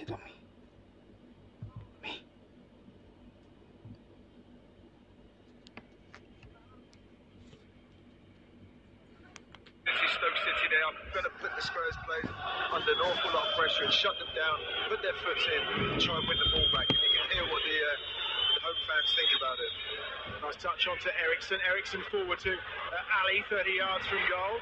it on me. Me. This is Stoke City. They are going to put the Spurs players under an awful lot of pressure and shut them down, put their foot in, and try and win the ball back. And you can hear what the home fans think about it. Nice touch onto Eriksson. Eriksson forward to Ali, 30 yards from goal.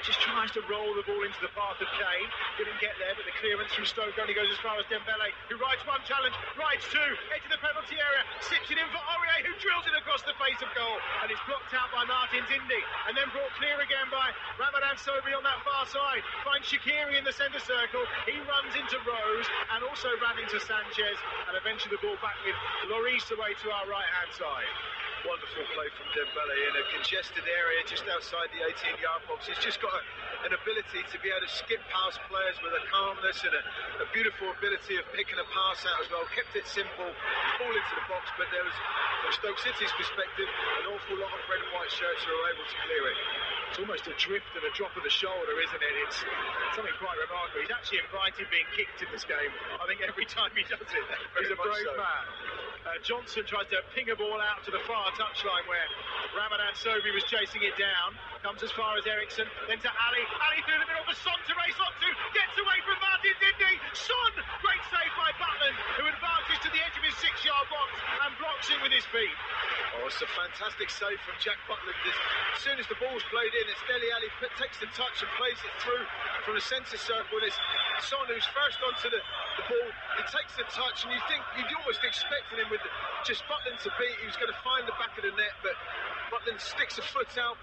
Just tries to roll the ball into the path of Kane. Didn't get there, but the clearance from Stoke only goes as far as Dembele, who rides one challenge, rides two, edge of the penalty area, sips it in for Aurier, who drills it across the face of goal, and it's blocked out by Martin Zindi, and then brought clear again by Ramadan Sobhi on that far side. Finds Shaqiri in the centre circle. He runs into Rose and also ran into Sanchez, and eventually the ball back with Lloris away to our right-hand side. Wonderful play from Dembele in a congested area just outside the 18-yard box. He's just got an ability to be able to skip past players with a calmness and a beautiful ability of picking a pass out as well. Kept it simple, ball into the box, but there was, from Stoke City's perspective, an awful lot of red and white shirts who were able to clear it. It's almost a drift and a drop of the shoulder, isn't it? It's something quite remarkable. He's actually invited being kicked in this game, I think, every time he does it. He's a brave man. Johnson tries to ping a ball out to the far touchline where Ramadan Sobhi was chasing it down. Comes as far as Eriksson, then to Ali. Ali through the middle for Son to race onto. Gets away from Martin Zindi. Son! Great save by Butland, who advances to the edge of his 6-yard box and blocks it with his feet. Oh, it's a fantastic save from Jack Butland. As soon as the ball's played in, it's Dele Alli takes the touch and plays it through from the centre circle. And it's Son who's first onto the ball. He takes the touch, and you'd almost expected him with just Butland to beat. He was going to find the back of the net, but Butland sticks a foot out,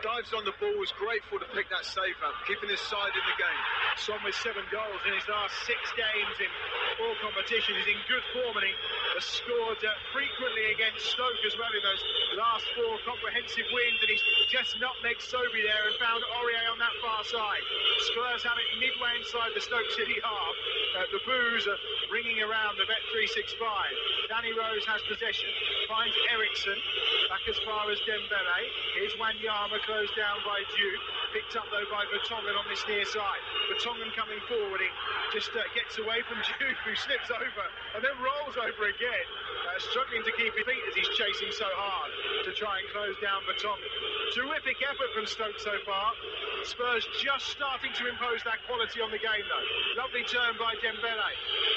dives on the ball, was grateful to pick that save up, keeping his side in the game. Son with 7 goals in his last 6 games in all competitions. He's in good form, and he has scored frequently against Stoke as well in those last 4 comprehensive wins, and he's just nutmegged Sobhi there and found Aurier on that far side. Spurs have it midway inside the Stoke City half. The boos are ringing around the Bet365. Danny Rose has possession, finds Eriksson back as far as Dembele. Here's Wanyama, closed down by Duke, picked up though by Vertonghen on this near side. Vertonghen coming forward, he just gets away from Duke, who slips over and then rolls over again, struggling to keep his feet as he's chasing so hard to try and close down Vertonghen. Terrific effort from Stoke so far. Spurs just starting to impose that quality on the game though. Lovely turn by Dembele,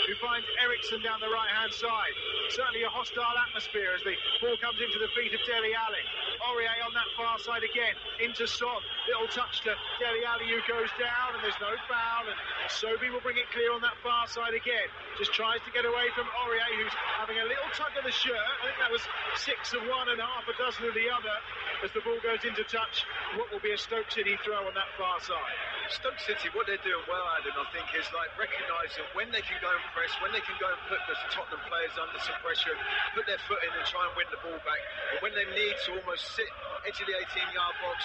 who finds Eriksson down the right-hand side. Certainly a hostile atmosphere as the ball comes into the feet of Dele Alli. Aurier on that far side again, into Son. Little touch to Dele Alli, who goes down, and there's no foul, and Sobhi will bring it clear on that far side again. Just tries to get away from Aurier, who's having a little tug of the shirt. I think that was 6 of one and half a dozen of the other, as the ball goes into touch. What will be a Stoke City throw on that far side. Stoke City, what they're doing well, Adam, I think, is like recognising when they can go and press, when they can go and put the Tottenham players under some pressure, put their foot in and try and win the ball back. And when they need to almost sit edge of the 18-yard box,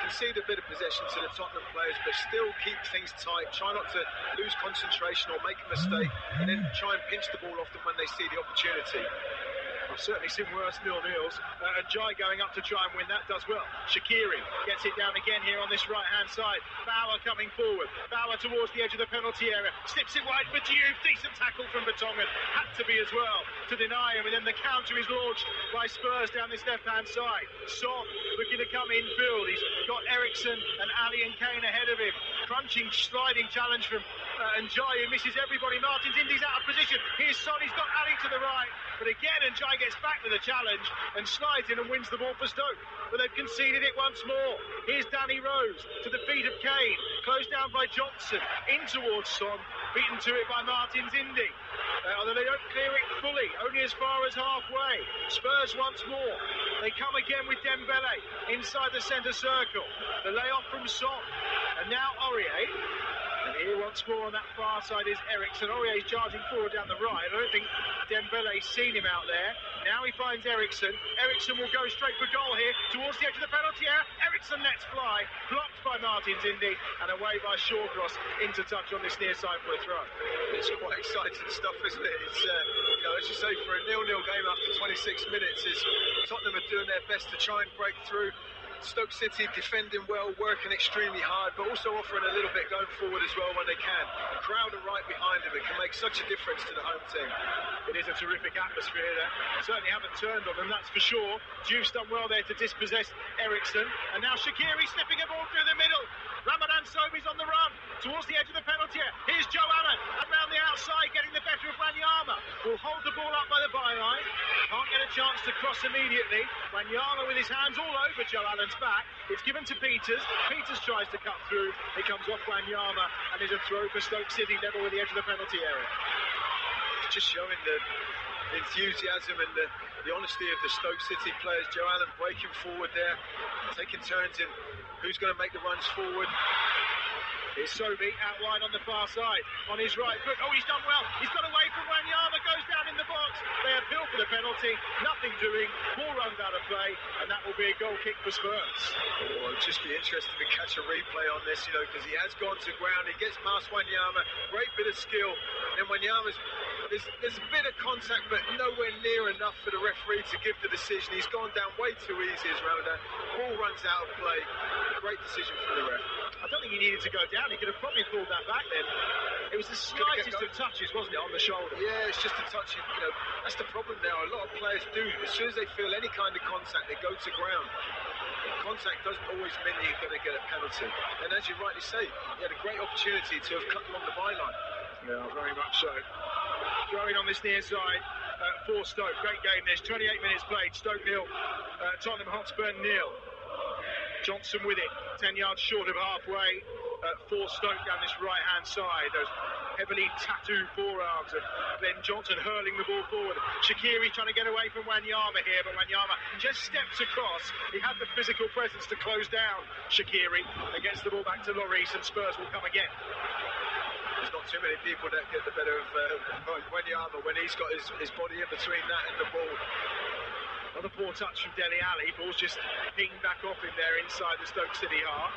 concede a bit of possession to the Tottenham players, but still keep things tight, try not to lose concentration or make a mistake, and then try and pinch the ball off them when they see the opportunity. I've certainly seen worse 0-0s. And Jai going up to try and win that does well. Shaqiri gets it down again here on this right-hand side. Bauer coming forward. Bauer towards the edge of the penalty area. Slips it wide for Diouf. Decent tackle from Vertonghen. Had to be as well to deny him. And then the counter is launched by Spurs down this left-hand side. Son looking to come in field. He's got Eriksson and Ali and Kane ahead of him. Crunching, sliding challenge from Njai, who misses everybody. Martin Zindi's out of position. Here's Son. He's got Ali to the right. But again, Njai gets back to the challenge and slides in and wins the ball for Stoke. But they've conceded it once more. Here's Danny Rose to the feet of Kane. Closed down by Johnson. In towards Son. Beaten to it by Martin Zindi. Although they don't clear it fully. Only as far as halfway. Spurs once more. They come again with Dembele inside the centre circle. The layoff from Son. And now Aurier. And here once more on that far side is Eriksson. Aurier's charging forward down the right. I don't think Dembele's seen him out there. Now he finds Eriksson. Eriksson will go straight for goal here towards the edge of the penalty area. Eriksson lets fly. Blocked by Martin Zindi and away by Shawcross into touch on this near side for a throw. It's quite exciting stuff, isn't it? It's, as you say, for a 0-0 game after 26 minutes, Tottenham are doing their best to try and break through. Stoke City defending well, working extremely hard, but also offering a little bit going forward as well when they can. The crowd are right behind them. It can make such a difference to the home team. It is a terrific atmosphere there. Certainly haven't turned on them, that's for sure. Diouf's done well there to dispossess Eriksson. And now Shaqiri slipping a ball through the middle. Ramadan Sobhi's on the run towards the edge of the penalty area. Here's Joe Allen around the outside, getting the better of Wanyama. Will hold the ball up by the byline. Can't get a chance to cross immediately. Wanyama with his hands all over Joe Allen's back. It's given to Peters. Peters tries to cut through. It comes off Wanyama and is a throw for Stoke City, level with the edge of the penalty area. Just showing the enthusiasm and the honesty of the Stoke City players. Joe Allen breaking forward there, taking turns in who's going to make the runs forward. Here's Sobhi out wide on the far side, on his right foot. Oh, he's done well. He's got away from Wanyama, goes down in the box. They appeal for the penalty, nothing doing. Ball runs out of play, and that will be a goal kick for Spurs. Well, it'll just be interesting to catch a replay on this, you know, because he has gone to ground. He gets past Wanyama, great bit of skill. And Wanyama's, there's a bit of contact, but nowhere near enough for the referee to give the decision. He's gone down way too easy as Ramadan. Ball runs out of play. Great decision from the ref. I don't think he needed to go down. He could have probably pulled that back then. It was the slightest of touches, wasn't it, on the shoulder? Yeah, it's just a touch. You know, that's the problem now. A lot of players do. As soon as they feel any kind of contact, they go to ground. Contact doesn't always mean you're going to get a penalty. And as you rightly say, he had a great opportunity to have cut along the byline. Yeah, very much so. Throwing on this near side for Stoke. Great game this. 28 minutes played. Stoke 0. Tottenham Hotspur 0. Johnson with it, 10 yards short of halfway for Stoke down this right-hand side. Those heavily tattooed forearms of Ben Johnson hurling the ball forward. Shaqiri trying to get away from Wanyama here, but Wanyama just steps across. He had the physical presence to close down Shaqiri and gets the ball back to Lloris, and Spurs will come again. There's not too many people that get the better of Wanyama when he's got his body in between that and the ball. Another poor touch from Dele Alli. Ball's just pinged back off him there inside the Stoke City half.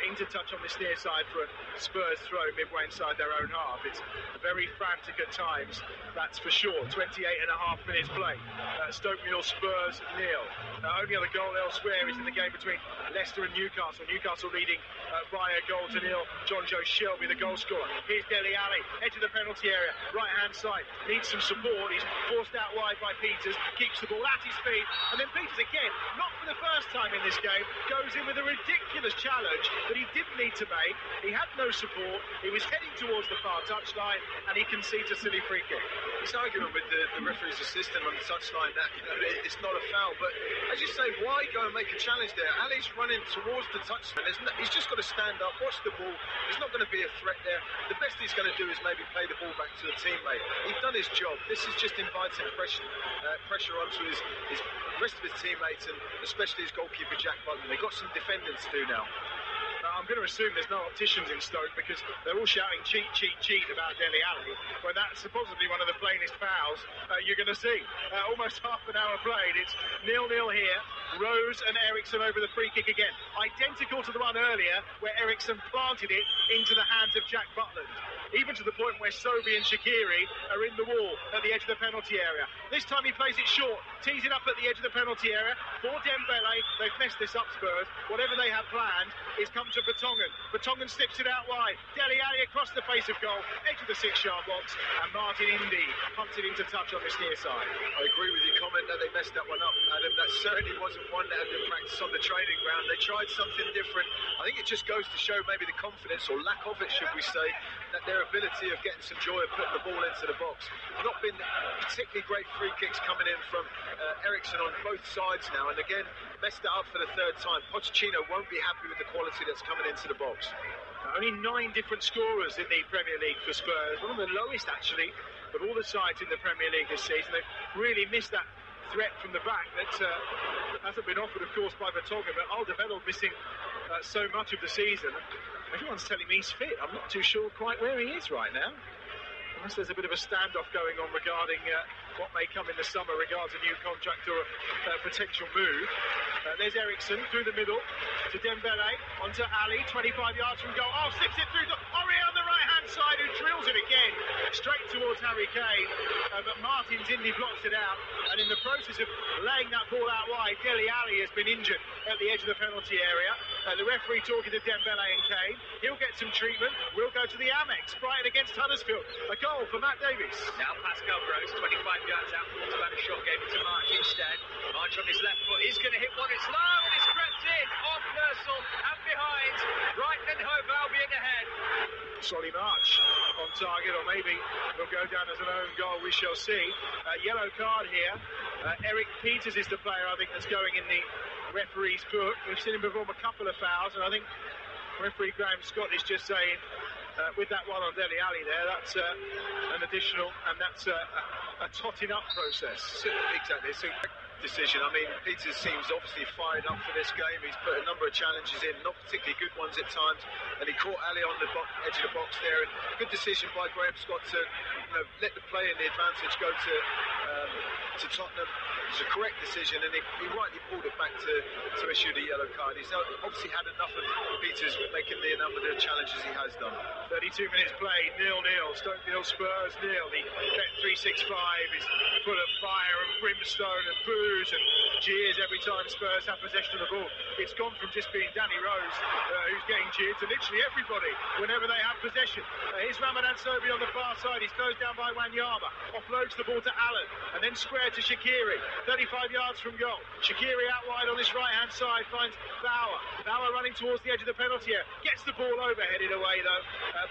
Into touch on this near side for a Spurs throw midway inside their own half. It's very frantic at times, that's for sure. 28 and a half minutes play. Stoke 0, Spurs 0. Only other goal elsewhere is in the game between Leicester and Newcastle. Newcastle leading by a goal to 0. John Joe Shelby, the goal scorer. Here's Dele Alli, edge of the penalty area, right-hand side. Needs some support. He's forced out wide by Peters. Keeps the ball at his feet. And then Peters again, not for the first time in this game, goes in with a ridiculous challenge that he didn't need to make. He had no support. He was heading towards the far touchline, and he concedes a silly free kick. He's arguing with the referee's assistant on the touchline that, you know, it's not a foul. But as you say, why go and make a challenge there? Ali's running towards the touchline. He's just got to stand up, watch the ball. There's not going to be a threat there. The best he's going to do is maybe play the ball back to a teammate. He's done his job. This is just inviting pressure onto his rest of his teammates, and especially his goalkeeper Jack Butland. They've got some defending to do now. I'm going to assume there's no opticians in Stoke because they're all shouting cheat, cheat, cheat about Dele Alli, when that's supposedly one of the plainest fouls you're going to see. Almost half an hour played. It's 0-0 here. Rose and Eriksson over the free kick again. Identical to the one earlier where Eriksson planted it into the hands of Jack Butland. Even to the point where Sobhi and Shaqiri are in the wall at the edge of the penalty area. This time he plays it short, tees it up at the edge of the penalty area for Dembele. They've messed this up, Spurs. Whatever they have planned is come to Vertonghen. Vertonghen slips it out wide. Dele Alli across the face of goal, edge of the 6-yard box, and Martin Indy punts it into touch on this near side. I agree with your comment that they messed that one up, Adam. That certainly wasn't one that had been practiced on the training ground. They tried something different. I think it just goes to show maybe the confidence, or lack of it, should we say, that their ability of getting some joy of putting the ball into the box. Not been particularly great free kicks coming in from Eriksson on both sides now, and again messed it up for the third time. Pochettino won't be happy with the quality that's coming into the box. Only 9 different scorers in the Premier League for Spurs, one of the lowest actually of all the sides in the Premier League this season. They've really missed that threat from the back that hasn't been offered, of course, by Vertonghen, but Alderweireld missing so much of the season. Everyone's telling me he's fit. I'm not too sure quite where he is right now. Unless there's a bit of a standoff going on regarding what may come in the summer regards a new contract or a potential move. There's Eriksson through the middle to Dembele, onto Ali, 25 yards from goal. Oh, slips it through to Ori on the right-hand side, who drills it again, straight towards Harry Kane. But Martin's Indy blocks it out, and in the process of laying that ball out wide, Dele Alli has been injured at the edge of the penalty area. The referee talking to Dembele and Kane. He'll get some treatment. We'll go to the Amex. Brighton against Huddersfield. A goal for Matt Davies. Now Pascal Gross, 25 yards out, thought about a shot, gave it to March instead. March on his left foot is going to hit one. It's low and it's crept in off Mersel and behind. Brighton and Hove Albion ahead. Solly March on target, or maybe he'll go down as an own goal. We shall see. Yellow card here. Eric Peters is the player, I think, that's going in the referee's book. We've seen him perform a couple of fouls, and I think referee Graham Scott is just saying, with that one on Dele Alli there, that's an additional, and that's a totting up process. Exactly, it's a decision. I mean, Peters seems obviously fired up for this game. He's put a number of challenges in, not particularly good ones at times, and he caught Ali on the edge of the box there. And good decision by Graham Scott to let the play and the advantage go to Tottenham. It's a correct decision, and he rightly pulled it back to issue the yellow card. He's obviously had enough of Peters making the number of challenges he has done. 32 minutes played, 0-0. Stoke 0, Spurs 0. The Bet365 is full of fire and brimstone and boos and cheers every time Spurs have possession of the ball. It's gone from just being Danny Rose who's getting cheered to literally everybody whenever they have possession. Here's Ramadan Sobhi on the far side. He's closed down by Wanyama. Offloads the ball to Allen and then square to Shaqiri. 35 yards from goal. Shaqiri out wide on this right-hand side finds Bauer. Bauer running towards the edge of the penalty area. Gets the ball over, headed away though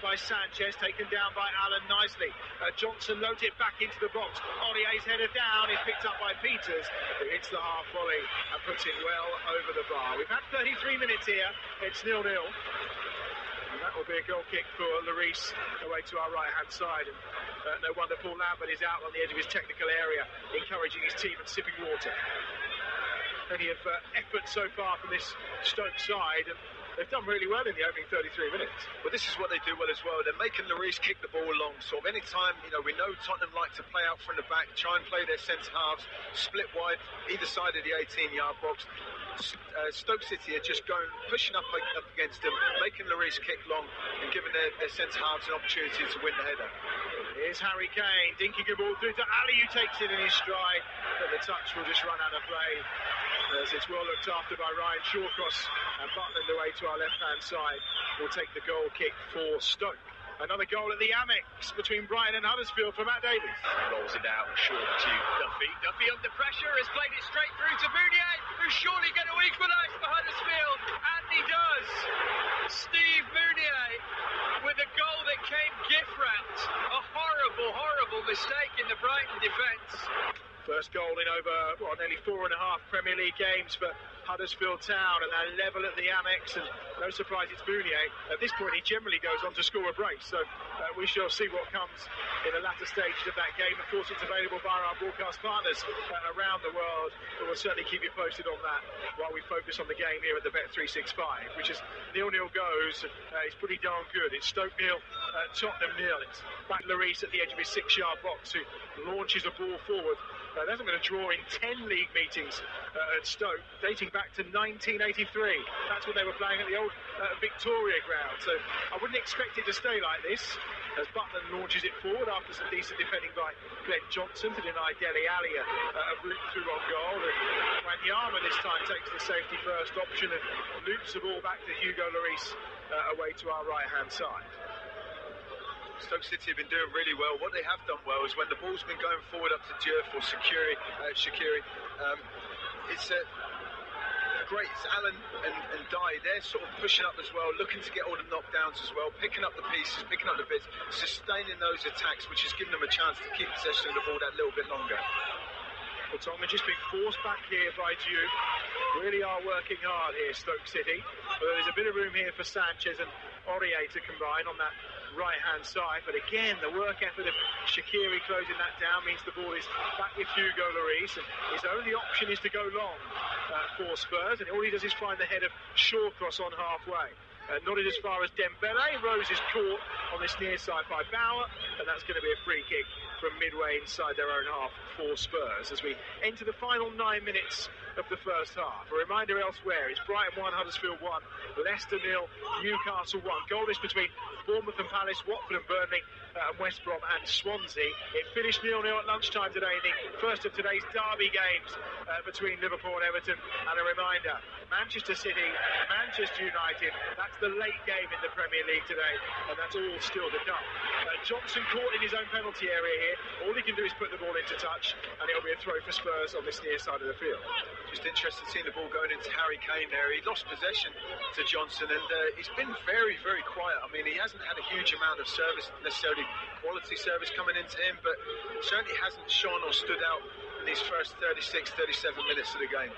by Sanchez, taken down by Allen nicely. Johnson loads it back into the box. Aurier's header down is picked up by Peters, who hits the half volley and puts it well over the bar. We've had 33 minutes here. It's 0-0. And that will be a goal kick for Lloris away to our right-hand side. And no wonder Paul Lambert is out on the edge of his technical area, encouraging his team and sipping water. Plenty of effort so far from this Stoke side, and they've done really well in the opening 33 minutes. Well, this is what they do well as well. They're making Lloris kick the ball long. So any time, we know Tottenham like to play out from the back, try and play their centre-halves, split wide, either side of the 18-yard box. Stoke City are just pushing up against them, making Lloris kick long and giving their centre-halves an opportunity to win the header. Here's Harry Kane, dinking a ball through to Ali, who takes it in his stride, but the touch will just run out of play. As it's well looked after by Ryan Shawcross, and Butland away to our left-hand side will take the goal kick for Stoke. Another goal at the Amex between Brighton and Huddersfield for Matt Davies. Rolls it out short to Duffy. Duffy under pressure has played it straight through to Mounier, who's surely going to equalise for Huddersfield, and he does. Steve Mounier with a goal that came gift-wrapped. A horrible, horrible mistake in the Brighton defence. First goal in over, nearly 4.5 Premier League games for Huddersfield Town, and they're level at the Amex, and no surprise it's Mounier. At this point he generally goes on to score a brace, so we shall see what comes in the latter stages of that game. Of course it's available via our broadcast partners around the world, but we'll certainly keep you posted on that while we focus on the game here at the Bet365, which is 0-0 goes. It's pretty darn good. It's Stoke 0, Tottenham 0. It's back Lloris at the edge of his 6-yard box, who launches a ball forward. There hasn't been a draw in 10 league meetings at Stoke, dating back to 1983. That's when they were playing at the old Victoria ground. So I wouldn't expect it to stay like this, as Butland launches it forward after some decent defending by Glenn Johnson to deny Dele Alli a route through on goal. And Wanyama this time takes the safety first option and loops the ball back to Hugo Lloris away to our right-hand side. Stoke City have been doing really well. What they have done well is when the ball's been going forward up to Diouf or Shaqiri, it's great. It's Allen and Dye. They're sort of pushing up as well, looking to get all the knockdowns as well, picking up the pieces, picking up the bits, sustaining those attacks, which has given them a chance to keep possession of the ball that little bit longer. Well, Tottenham just been forced back here by Diouf. Really are working hard here, Stoke City. But there's a bit of room here for Sanchez and Aurier to combine on that right-hand side. But again, the work effort of Shaqiri closing that down means the ball is back with Hugo Lloris, and his only option is to go long for Spurs, and all he does is find the head of Shawcross on halfway. Nodded as far as Dembele. Rose is caught on this near side by Bauer, and that's going to be a free kick from midway inside their own half for Spurs as we enter the final 9 minutes of the first half. A reminder elsewhere, it's Brighton 1, Huddersfield 1, Leicester 0, Newcastle 1. Goalless between Bournemouth and Palace, Watford and Burnley, and West Brom and Swansea. It finished 0-0 at lunchtime today, the first of today's derby games between Liverpool and Everton. And a reminder, Manchester City, Manchester United, that's the late game in the Premier League today, and that's all still to come. Johnson caught in his own penalty area here. All he can do is put the ball into touch, and it'll be a throw for Spurs on this near side of the field. Just interested seeing the ball going into Harry Kane there. He lost possession to Johnson, and he's been very, very quiet. I mean, he hasn't had a huge amount of service, necessarily quality service coming into him, but certainly hasn't shone or stood out in these first 36, 37 minutes of the game.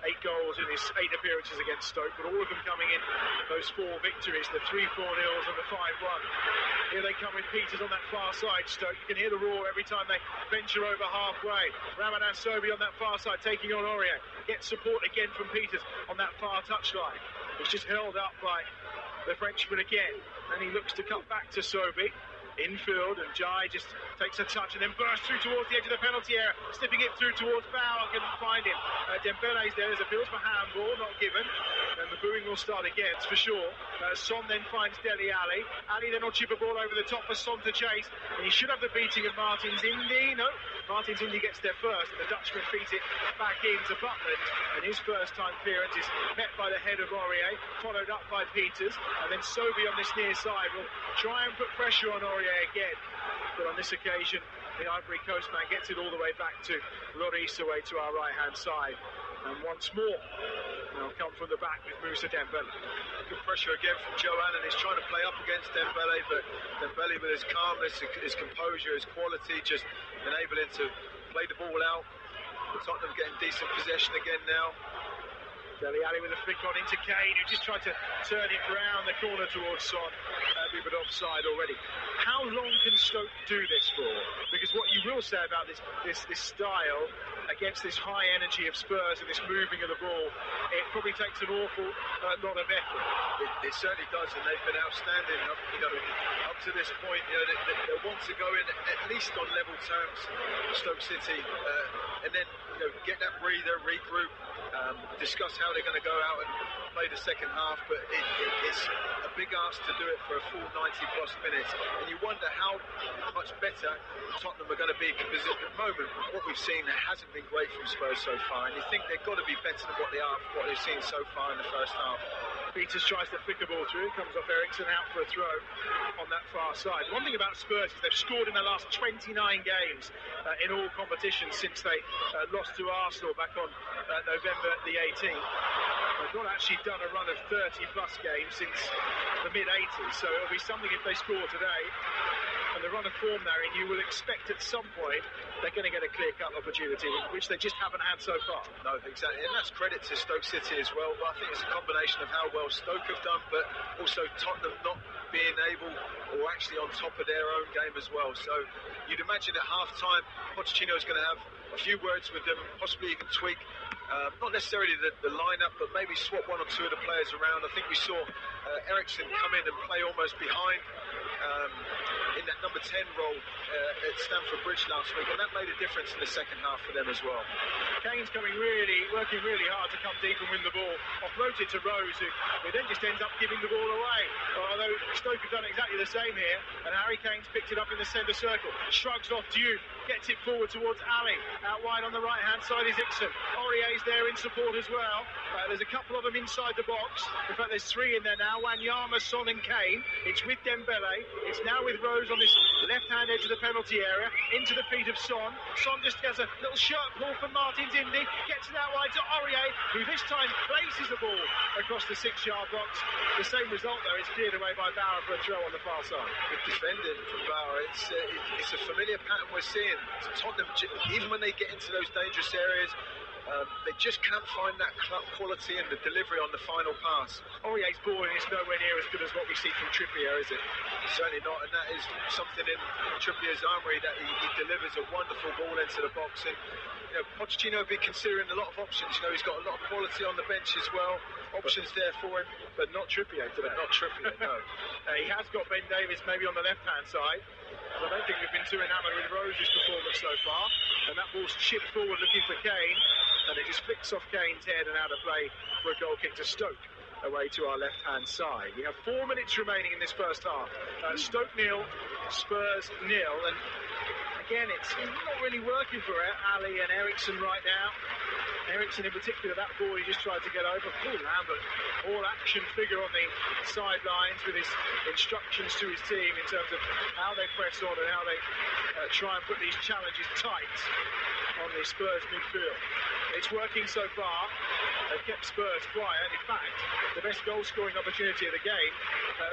8 goals in his 8 appearances against Stoke, but all of them coming in those 4 victories, the 3-4-0s and the 5-1. Here they come with Peters on that far side, Stoke. You can hear the roar every time they venture over halfway. Ramadan Sobhi on that far side, taking on Aurier. Gets support again from Peters on that far touchline. It's just held up by the Frenchman again. And he looks to cut back to Sobhi. Infield, and Jai just takes a touch and then bursts through towards the edge of the penalty area, slipping it through towards Bauer, couldn't find him. Dembele's there, there's appeals for handball, not given, and the booing will start again, it's for sure. Son then finds Dele Alli. Ali then will chip a ball over the top for Son to chase, and he should have the beating of Martins Indi. No, Martins Indi gets there first, and the Dutchman feeds it back into Butland, and his first time clearance is met by the head of Aurier, followed up by Peters, and then Sobhi on this near side will try and put pressure on Aurier again, but on this occasion the Ivory Coast man gets it all the way back to Lloris, away to our right hand side, and once more they'll come from the back with Moussa Dembele. Good pressure again from Joe Allen. He's trying to play up against Dembele, but Dembele with his calmness, his composure, his quality, just enabling to play the ball out. Tottenham getting decent possession again now. Dele Alli with a flick on into Kane, who just tried to turn it round the corner towards Son, but offside already. How long can Stoke do this for? Because what you will say about this style against this high energy of Spurs and this moving of the ball, it probably takes an awful lot of effort. It certainly does, and they've been outstanding up to this point. They want to go in at least on level terms, Stoke City, and then get that breather, regroup, discuss how they're going to go out and play the second half, but it's a big ask to do it for a full 90+ minutes, and you wonder how much better Tottenham are going to be, because at the moment what we've seen hasn't been great from Spurs so far, and you think they've got to be better than what they are, what they've seen so far in the first half. Peters tries to flick a ball through, comes off Eriksson, out for a throw on that far side. One thing about Spurs is they've scored in their last 29 games in all competitions since they lost to Arsenal back on November the 18th. They've not actually done a run of 30+ games since the mid-80s, so it'll be something if they score today. And the run of form they're in, you will expect at some point they're going to get a clear-cut opportunity, which they just haven't had so far. No, exactly, and that's credit to Stoke City as well, but I think it's a combination of how well Stoke have done, but also Tottenham not being able, or actually on top of their own game as well. So you'd imagine at half-time, Pochettino is going to have a few words with them, possibly even tweak, not necessarily the lineup, but maybe swap 1 or 2 of the players around. I think we saw Eriksson come in and play almost behind in that number 10 role at Stamford Bridge last week, and that made a difference in the second half for them as well. Kane's working really hard to come deep and win the ball. Offloaded to Rose, who then just ends up giving the ball away. Although Stoke have done exactly the same here, and Harry Kane's picked it up in the centre circle. Shrugs off Diouf, gets it forward towards Ali. Out wide on the right-hand side is Ixon. Aurier's there in support as well. There's a couple of them inside the box. In fact, there's 3 in there now. Wanyama, Son and Kane. It's with Dembele. It's now with Rose on this left-hand edge of the penalty area. Into the feet of Son. Son just has a little shirt pull from Martins Indi. Gets it out wide to Aurier, who this time places the ball across the 6-yard box. The same result, though, is cleared away by Bauer for a throw on the far side. Good defending from Bauer. It's a familiar pattern we're seeing. Tottenham, even when they get into those dangerous areas, they just can't find that quality and the delivery on the final pass. Aurier's ball is nowhere near as good as what we see from Trippier, is it? Certainly not, and that is something in Trippier's armoury, that he delivers a wonderful ball into the box. And Pochettino Pochettino will be considering a lot of options. You know, he's got a lot of quality on the bench as well. Options there for him. But not Trippier today. Not Trippier, no. He has got Ben Davies maybe on the left-hand side. I don't think we've been too enamoured with Rose's performance so far. And that ball's chipped forward looking for Kane. And it just flicks off Kane's head and out of play for a goal kick to Stoke, away to our left-hand side. We have 4 minutes remaining in this first half. Stoke 0, Spurs 0. And again, it's not really working for Ali and Ericsson right now. Ericsson in particular, that ball he just tried to get over. Paul Lambert, all-action figure on the sidelines with his instructions to his team in terms of how they press on and how they try and put these challenges tight on the Spurs midfield. It's working so far. They've kept Spurs quiet. In fact, the best goal-scoring opportunity of the game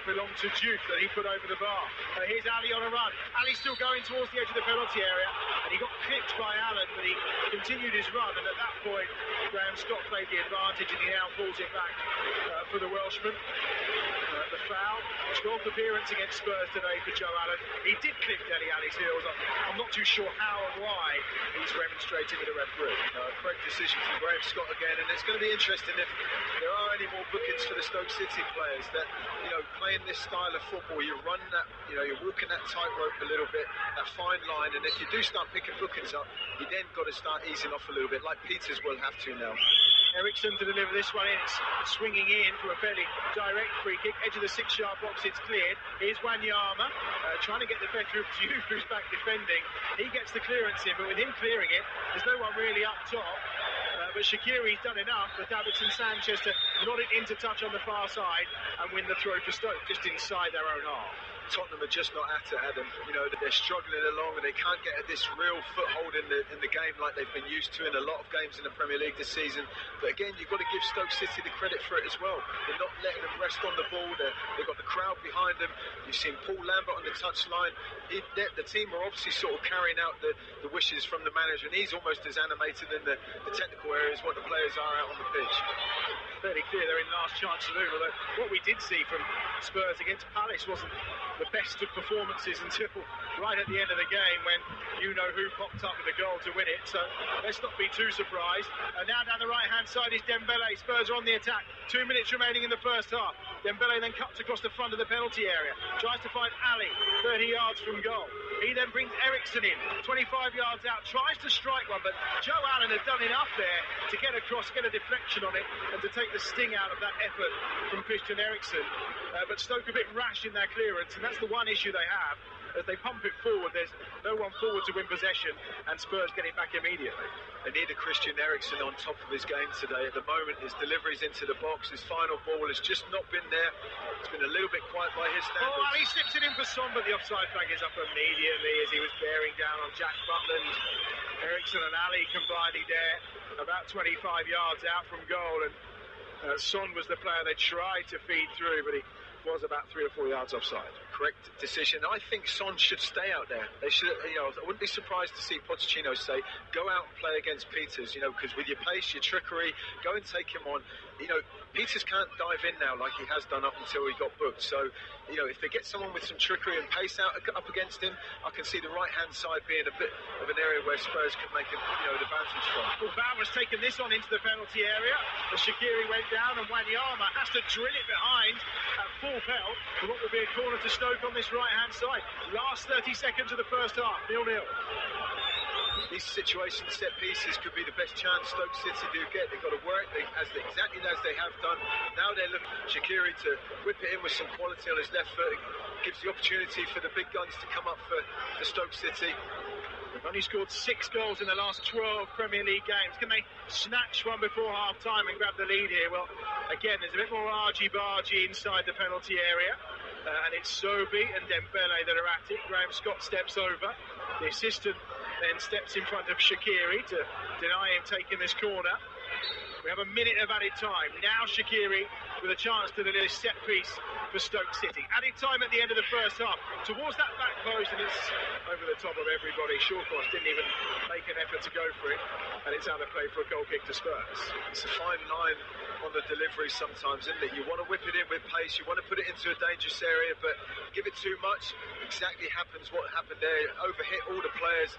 belonged to Duke that he put over the bar. Here's Ali on a run. Ali still going towards the edge of the penalty area, and he got clipped by Allen, but he continued his run, and at that point, Graham Scott played the advantage, and he now pulls it back for the Welshman. The foul, 12th appearance against Spurs today for Joe Allen. He did clip Dele Alli's heels. I'm not too sure how and why he's remonstrating with the referee. Correct decision from Graham Scott again, and it's going to be interesting if there are any more bookings for the Stoke City players that, you know, playing this style of football, you run that, you know, you're walking that tightrope a little bit, that fine line, and if you do start picking bookings up, you then got to start easing off a little bit, like Peters will have to now. Ericsson to deliver this one in. It's swinging in from a fairly direct free kick. Edge of the 6-yard box, it's cleared. Here's Wanyama trying to get the better of Diouf, who's back defending. He gets the clearance in, but with him clearing it, there's no one really up top. But Shaqiri's done enough for Davidson Sanchez to nod it into touch on the far side and win the throw for Stoke, just inside their own half. Tottenham are just not at it, Adam. You know, they're struggling along and they can't get this real foothold in the game like they've been used to in a lot of games in the Premier League this season. But again, you've got to give Stoke City the credit for it as well. They're not letting them rest on the ball. They've got the crowd behind them. You've seen Paul Lambert on the touchline. The team are obviously sort of carrying out the wishes from the manager, and he's almost as animated in the technical areas what the players are out on the pitch. Fairly clear they're in last chance saloon, although what we did see from Spurs against Palace wasn't the best of performances until right at the end of the game when you-know-who popped up with a goal to win it, so let's not be too surprised. And now down the right-hand side is Dembele. Spurs are on the attack. 2 minutes remaining in the first half. Dembele then cuts across the front of the penalty area, tries to find Ali, 30 yards from goal. He then brings Ericsson in, 25 yards out, tries to strike one, but Joe Allen had done enough there to get across, get a deflection on it, and to take the sting out of that effort from Christian Eriksen. But Stoke a bit rash in their clearance, and that's the one issue they have. As they pump it forward, there's no one forward to win possession, and Spurs get it back immediately. They need a Christian Eriksen on top of his game today. At the moment, his deliveries into the box, his final ball has just not been there. It's been a little bit quiet by his standards. Oh, Ali slips it in for Son, but the offside flag is up immediately as he was bearing down on Jack Butland. Ericsson and Ali combining there, about 25 yards out from goal, and Son was the player they tried to feed through, but he was about 3 or 4 yards offside. Correct decision. I think Son should stay out there. They should, you know, I wouldn't be surprised to see Pochettino say, go out and play against Peters, you know, because with your pace, your trickery, go and take him on. You know, Peters can't dive in now like he has done up until he got booked. So, you know, if they get someone with some trickery and pace up against him, I can see the right-hand side being a bit of an area where Spurs can make an advantage from. Well, Bauer's taken this on into the penalty area. The Shaqiri went down, and Wanyama has to drill it behind at full pelt for what will be a corner to Stoke on this right-hand side. Last 30 seconds of the first half, 0-0. These situations, set pieces, could be the best chance Stoke City do get. They've got to work exactly as they have done. Now they're looking for Shaqiri to whip it in with some quality on his left foot. It gives the opportunity for the big guns to come up for Stoke City. They've only scored 6 goals in the last 12 Premier League games. Can they snatch one before half-time and grab the lead here? Well, again, there's a bit more argy-bargy inside the penalty area. And it's Sobi and Dembele that are at it. Graham Scott steps over. The assistant then steps in front of Shaqiri to deny him taking this corner. We have a minute of added time. Now Shaqiri with a chance to deliver this set piece for Stoke City. Added time at the end of the first half. Towards that back post, and it's over the top of everybody. Shawcross didn't even make an effort to go for it. And it's out of play for a goal kick to Spurs. It's a fine line on the delivery sometimes, isn't it? You want to whip it in with pace, you want to put it into a dangerous area, but give it too much, exactly happens what happened there. Overhit all the players,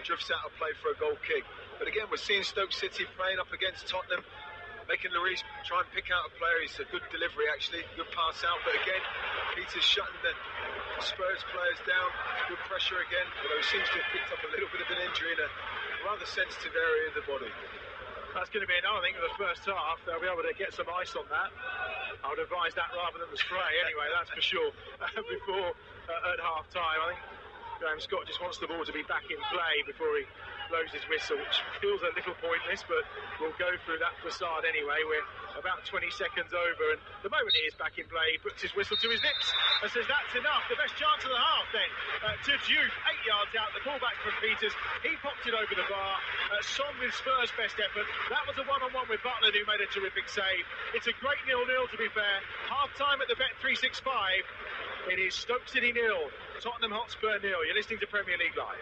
drifts out of play for a goal kick. But again, we're seeing Stoke City playing up against Tottenham, making Lloris try and pick out a player. It's a good delivery, actually, good pass out. But again, Peter's shutting the Spurs players down. Good pressure again, although he seems to have picked up a little bit of an injury in a rather sensitive area of the body. That's going to be another thing for the first half. They'll be able to get some ice on that. I would advise that rather than the spray anyway, that's for sure. Before at half-time, I think Graham Scott just wants the ball to be back in play before he blows his whistle, which feels a little pointless, but we'll go through that facade anyway. We're about 20 seconds over, and the moment he is back in play, he puts his whistle to his lips and says that's enough. The best chance of the half then to Diouf, 8 yards out, the ball back from Peters. He popped it over the bar. Son with Spurs' best effort. That was a one-on-one with Butler, who made a terrific save. It's a great 0-0 to be fair. Half-time at the Bet365. It is Stoke City 0, Tottenham Hotspur 0. You're listening to Premier League Live.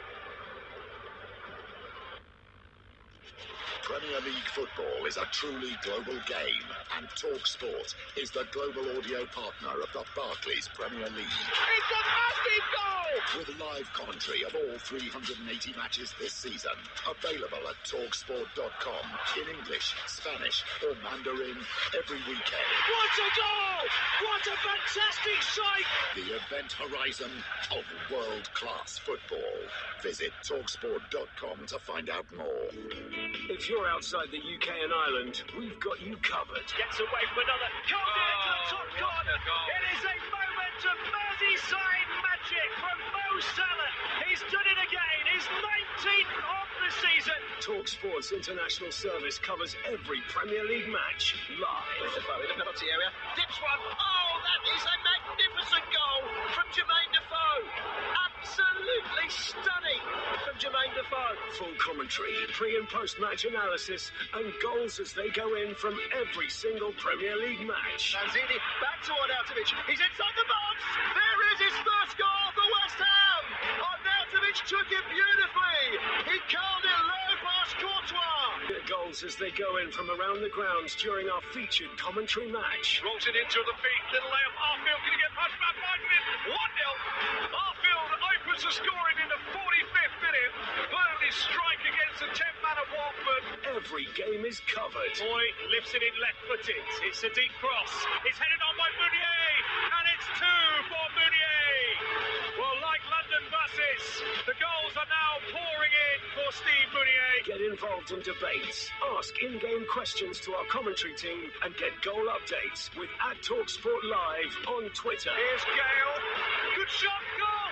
Premier League football is a truly global game, and TalkSport is the global audio partner of the Barclays Premier League. It's a massive goal! With live commentary of all 380 matches this season, available at TalkSport.com in English, Spanish or Mandarin every weekend. What a goal! What a fantastic sight! The event horizon of world-class football. Visit TalkSport.com to find out more. If you're outside the UK and Ireland, we've got you covered. Gets away from another. Can't get it to the top corner. It is a moment of Merseyside magic from Mo Salah. He's done it again. His 19th of the season. TalkSport's international service covers every Premier League match live. Defoe in the penalty area. Dips one. Oh, that is a magnificent goal from Jermaine Defoe. Absolutely stunning from Jermaine Defoe. Full commentary, pre- and post-match analysis, and goals as they go in from every single Premier League match. Lanzini back to Arnautovic. He's inside the box. There is his first goal for West Ham. Arnautovic took it beautifully. He curled it low past Courtois. Goals as they go in from around the grounds during our featured commentary match. Rolls it into the feet. Little layup. Arfield going to get punched back 5 minutes. 1-0. Arfield opens the scoring in the 45th minute. Burnley's strike against the 10-man of Watford. Every game is covered. Boy lifts it in left-footed. It's a deep cross. It's headed on by Meunier, and it's 2 for Meunier. Well, like London buses, the goals are now pouring in for Steve Meunier. Get involved in debates, ask in-game questions to our commentary team, and get goal updates with @TalkSport Live on Twitter. Here's Gale. Good shot, goal.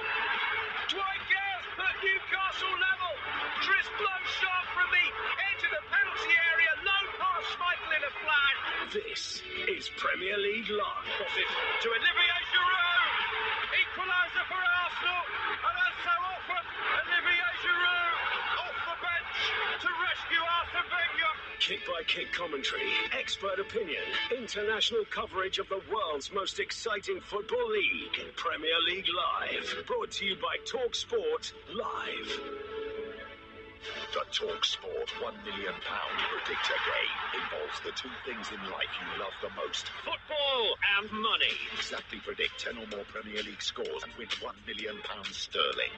Dwight Gale's put Newcastle level. Chris blow shot from the edge of the penalty area. Low pass, Schmeichel in a flag. This is Premier League Live. Cross it to Olivier Giroud. Equaliser for Arsenal. And as so often, Olivier Giroud off the bench to rescue Arsene Wenger. Kick-by-kick commentary, expert opinion, international coverage of the world's most exciting football league. Premier League Live. Brought to you by TalkSport Live. The TalkSport £1 million predictor game involves the two things in life you love the most. Football and money. Exactly predict 10 or more Premier League scores and win £1 million sterling.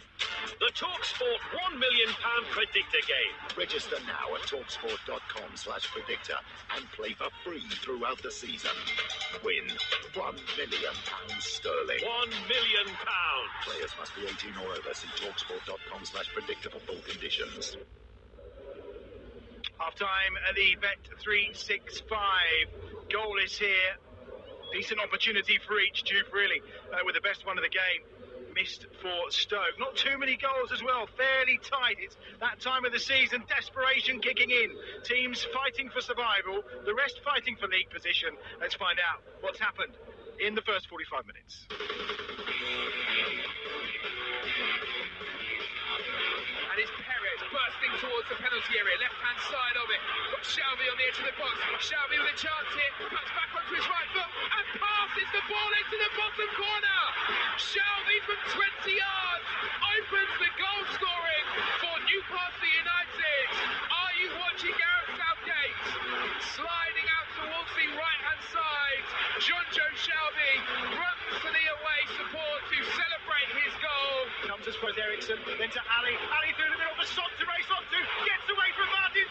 The TalkSport £1 million predictor game. Register now at TalkSport.com/predictor and play for free throughout the season. Win £1 million sterling. £1 million. Players must be 18 or over. See TalkSport.com/predictor for full conditions. Half-time at the Bet365. Goal is here. Decent opportunity for each. Diouf really with the best one of the game. Missed for Stoke. Not too many goals as well. Fairly tight. It's that time of the season. Desperation kicking in. Teams fighting for survival. The rest fighting for league position. Let's find out what's happened in the first 45 minutes. And it's Perez bursting towards the penalty area, left-hand side of it. Got Shelby on the edge of the box. Shelby with a chance here, cuts back onto his right foot and passes the ball into the bottom corner. Shelby from 20 yards opens the goal scoring for Newcastle United. Are you watching Gareth Southgate? Sliding out towards the right-hand side. Jonjo Shelby runs to the away support to celebrate his goal. Comes as far as Ericsson, then to Ali. Ali through the middle for Son to race onto. Gets away from Martin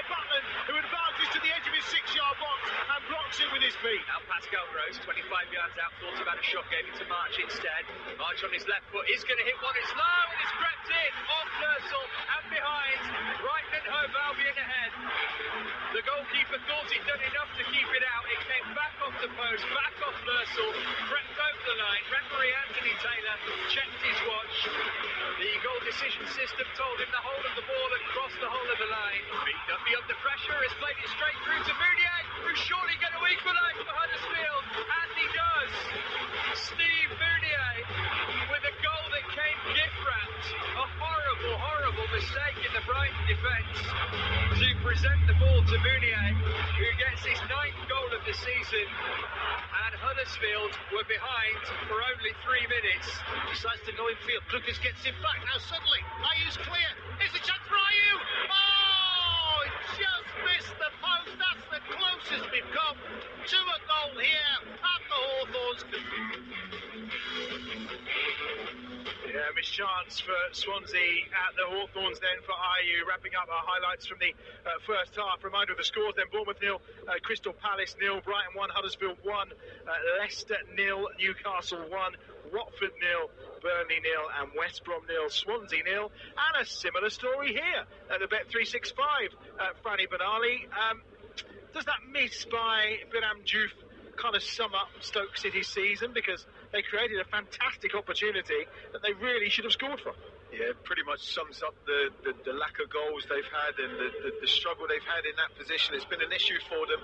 Butland, who advances to the edge of his 6-yard box and blocks it with his feet. Now Pascal Gross, 25 yards out, thought about a shot, gave it to March instead. March on his left foot is going to hit one, it's low, and it's crept in off Lersel and behind. Brighton and Hove Albion ahead. The goalkeeper thought he'd done enough to keep it out. It came back off the post, back off Lersel, crept over the line. Referee Anthony Taylor checked his watch. The goal decision system told him the whole of the ball had crossed the whole of the line. Duffy under pressure has played it straight through to Mounier, who's surely going to equalise for Huddersfield, and he does. Steve Mounier with a goal that came gift-wrapped. A horrible, horrible mistake in the Brighton defence to present the ball to Mounier, who gets his 9th goal of the season, and Huddersfield were behind for only 3 minutes. Decides to go in field. Lucas gets it back. Now suddenly, Ayu's clear. Here's a chance for Ayu. Oh, it just missed the post. That's the closest we've come to a goal here at the Hawthorns. Yeah, missed chance for Swansea at the Hawthorns then for Ayu. Wrapping up our highlights from the first half. Reminder of the scores then: Bournemouth 0, Crystal Palace 0, Brighton 1, Huddersfield 1, Leicester 0, Newcastle 1, Watford 0, Burnley 0, and West Brom 0, Swansea 0. And a similar story here at the Bet365. Franny Benali, does that miss by Biram Diouf kind of sum up Stoke City's season? Because they created a fantastic opportunity that they really should have scored from. Yeah, pretty much sums up the lack of goals they've had and the struggle they've had in that position. It's been an issue for them.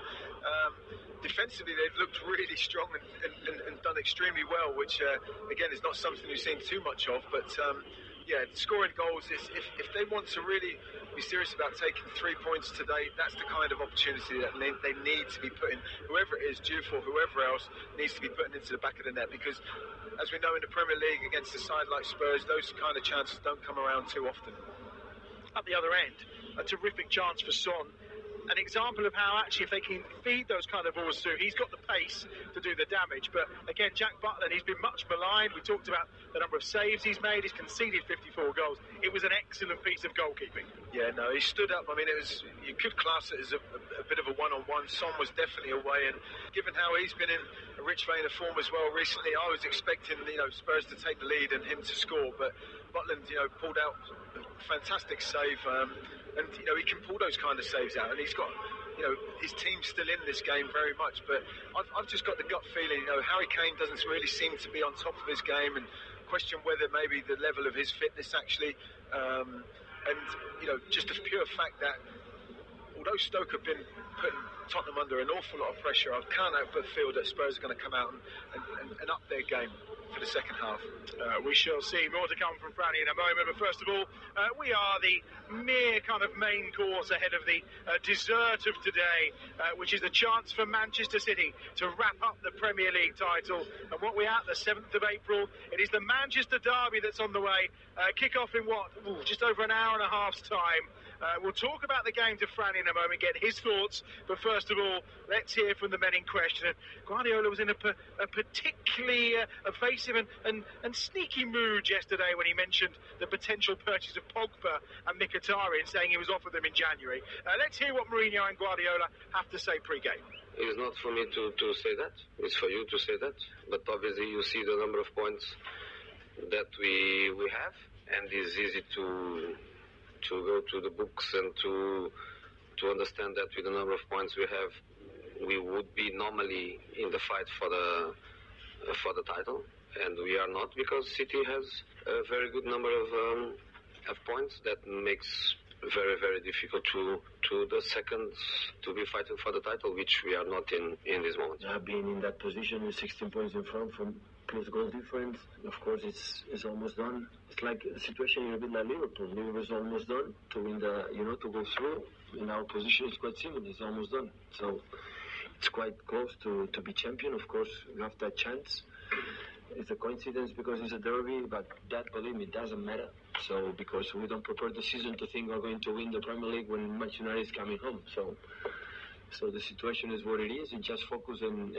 Defensively, they've looked really strong and done extremely well, which, again, is not something we've seen too much of. But, yeah, scoring goals, if they want to really be serious about taking 3 points today, that's the kind of opportunity that they need to be putting, whoever it is, Diouf or whoever else, needs to be putting into the back of the net. Because, as we know in the Premier League, against a side like Spurs, those kind of chances don't come around too often. At the other end, a terrific chance for Son. An example of how actually if they can feed those kind of balls through, he's got the pace to do the damage. But again, Jack Butland, he's been much maligned. We talked about the number of saves he's made. He's conceded 54 goals. It was an excellent piece of goalkeeping. Yeah, no, he stood up. I mean, you could class it as a bit of a one-on-one. Son was definitely away, and given how he's been in a rich vein of form as well recently, I was expecting Spurs to take the lead and him to score. But Butland, pulled out a fantastic save. And, he can pull those kind of saves out. And he's got, his team's still in this game very much. But I've just got the gut feeling, Harry Kane doesn't really seem to be on top of his game, and question whether maybe the level of his fitness actually. Just the pure fact that although Stoke have been putting Tottenham under an awful lot of pressure, I can't help but feel that Spurs are going to come out and up their game for the second half. We shall see. More to come from Franny in a moment, but first of all, we are the mere kind of main course ahead of the dessert of today, which is the chance for Manchester City to wrap up the Premier League title. And what we're at, the 7th of April, it is the Manchester Derby that's on the way. Kick-off in just over an hour and a half's time. We'll talk about the game to Franny in a moment, get his thoughts, but first of all, let's hear from the men in question. Guardiola was in a particularly evasive and sneaky mood yesterday when he mentioned the potential purchase of Pogba and Mkhitaryan, saying he was offered them in January. Let's hear what Mourinho and Guardiola have to say pre-game. It's not for me to say that. It's for you to say that. But obviously you see the number of points that we have, and it's easy to go to the books and to understand that with the number of points we have, we would be normally in the fight for the title, and we are not, because City has a very good number of points that makes very, very difficult to the seconds to be fighting for the title, which we are not in this moment. Being in that position with 16 points in front from plus goal difference, of course it's almost done. It's like a situation a bit like Liverpool. Liverpool is almost done to win to go through. In our position is quite similar. It's almost done. So it's quite close to be champion. Of course, we have that chance. It's a coincidence because it's a derby, but that, believe me, doesn't matter. So because we don't prepare the season to think we're going to win the Premier League when Manchester United is coming home. So the situation is what it is, and just focus on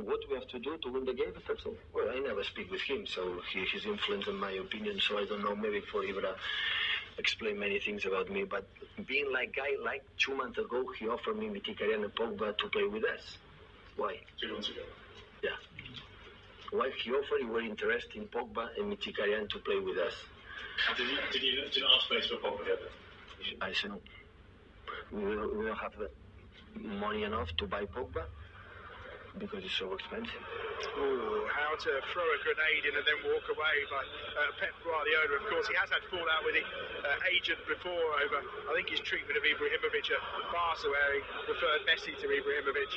what we have to do to win the game, that's all. Well, I never speak with him, so his influence on my opinion, so I don't know, maybe for Ibra explain many things about me, but being like 2 months ago, he offered me Mkhitaryan and Pogba to play with us. Why? 2 months ago. Yeah. Why he offered, he were interested in Pogba and Mkhitaryan to play with us. Did you not have space for Pogba yet? I said no. We don't have money enough to buy Pogba because it's so expensive. Ooh, how to throw a grenade in and then walk away by Pep Guardiola. Of course, he has had fallout with the agent before over, I think, his treatment of Ibrahimovic at Barca, where he referred Messi to Ibrahimovic.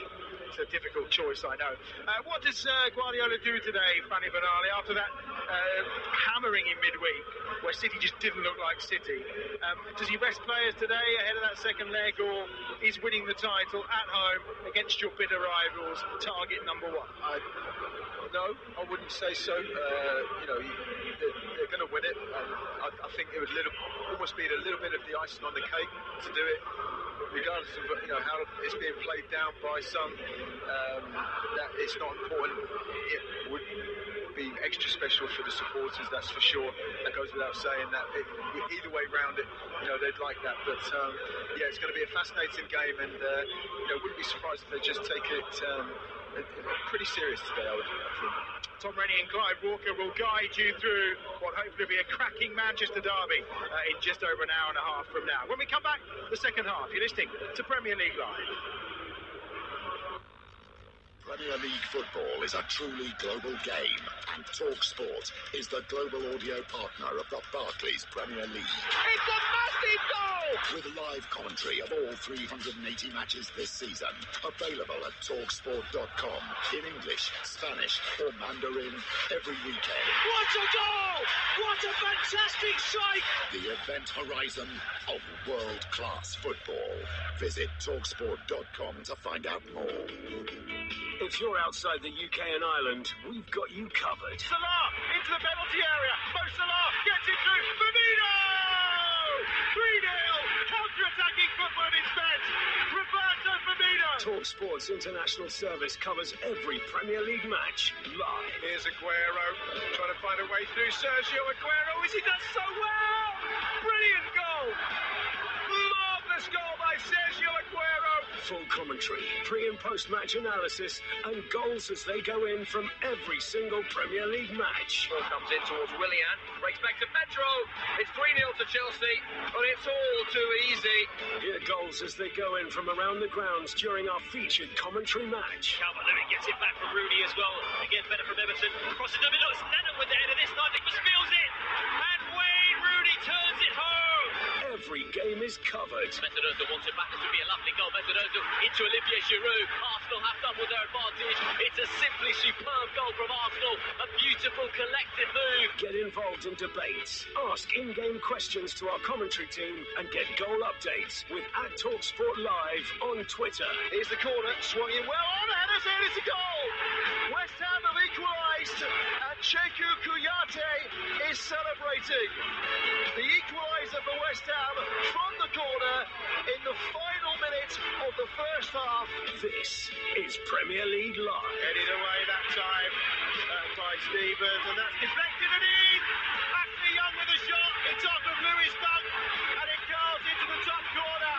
It's a difficult choice, I know. What does Guardiola do today, Fanny Benali, after that hammering in midweek, where City just didn't look like City? Does he rest players today ahead of that second leg, or is winning the title at home against your bitter rivals target number one? No, I wouldn't say so. They're going to win it. I think it would almost be a little bit of the icing on the cake to do it, regardless of how it's being played down by some. That it's not important. It would be extra special for the supporters, that's for sure. That goes without saying. That either way round it, they'd like that. But it's going to be a fascinating game, and wouldn't be surprised if they just take it pretty serious today, I think. Tom Rennie and Clive Walker will guide you through what hopefully will be a cracking Manchester derby in just over an hour and a half from now. When we come back, the second half, you're listening to Premier League Live. Premier League football is a truly global game, and TalkSport is the global audio partner of the Barclays Premier League. It's a massive goal! With live commentary of all 380 matches this season, available at talksport.com in English, Spanish or Mandarin every weekend. What a goal! What a fantastic strike! The event horizon of world-class football. Visit talksport.com to find out more. If you're outside the UK and Ireland, we've got you covered. Salah into the penalty area. Mo Salah gets it through. Firmino! 3-0. Counter-attacking football at its best. Roberto Firmino. TalkSport's international service covers every Premier League match live. Here's Aguero trying to find a way through. Sergio Aguero, as he does so well. Brilliant goal. Marvellous goal by Sergio Aguero. Full commentary, pre- and post-match analysis, and goals as they go in from every single Premier League match. Ball comes in towards Willian, breaks back to Pedro. It's 3-0 to Chelsea, but it's all too easy. Hear goals as they go in from around the grounds during our featured commentary match. Calvert-Lewin gets it back from Rooney as well. Again, better from Everton. Crosses the middle. It's Lennon with the header this time. Nicholas spills it. And Wayne Rooney turns it home. Every game is covered. Mesut Ozil wants it back. This would be a lovely goal. Mesut Ozil into Olivier Giroud. Arsenal have doubled their advantage. It's a simply superb goal from Arsenal. A beautiful collective move. Get involved in debates. Ask in-game questions to our commentary team and get goal updates with @TalkSport Live on Twitter. Here's the corner, swung in well on, and it's a goal! West Ham have equalised, and Cheku Kouyaté is celebrating. The equaliser for West Ham from the corner in the final minute of the first half. This is Premier League Live. Headed away that time by Stevens, and that's deflected and in! Ashley Young with a shot, it's off of Lewis Dunk, and it goes into the top corner.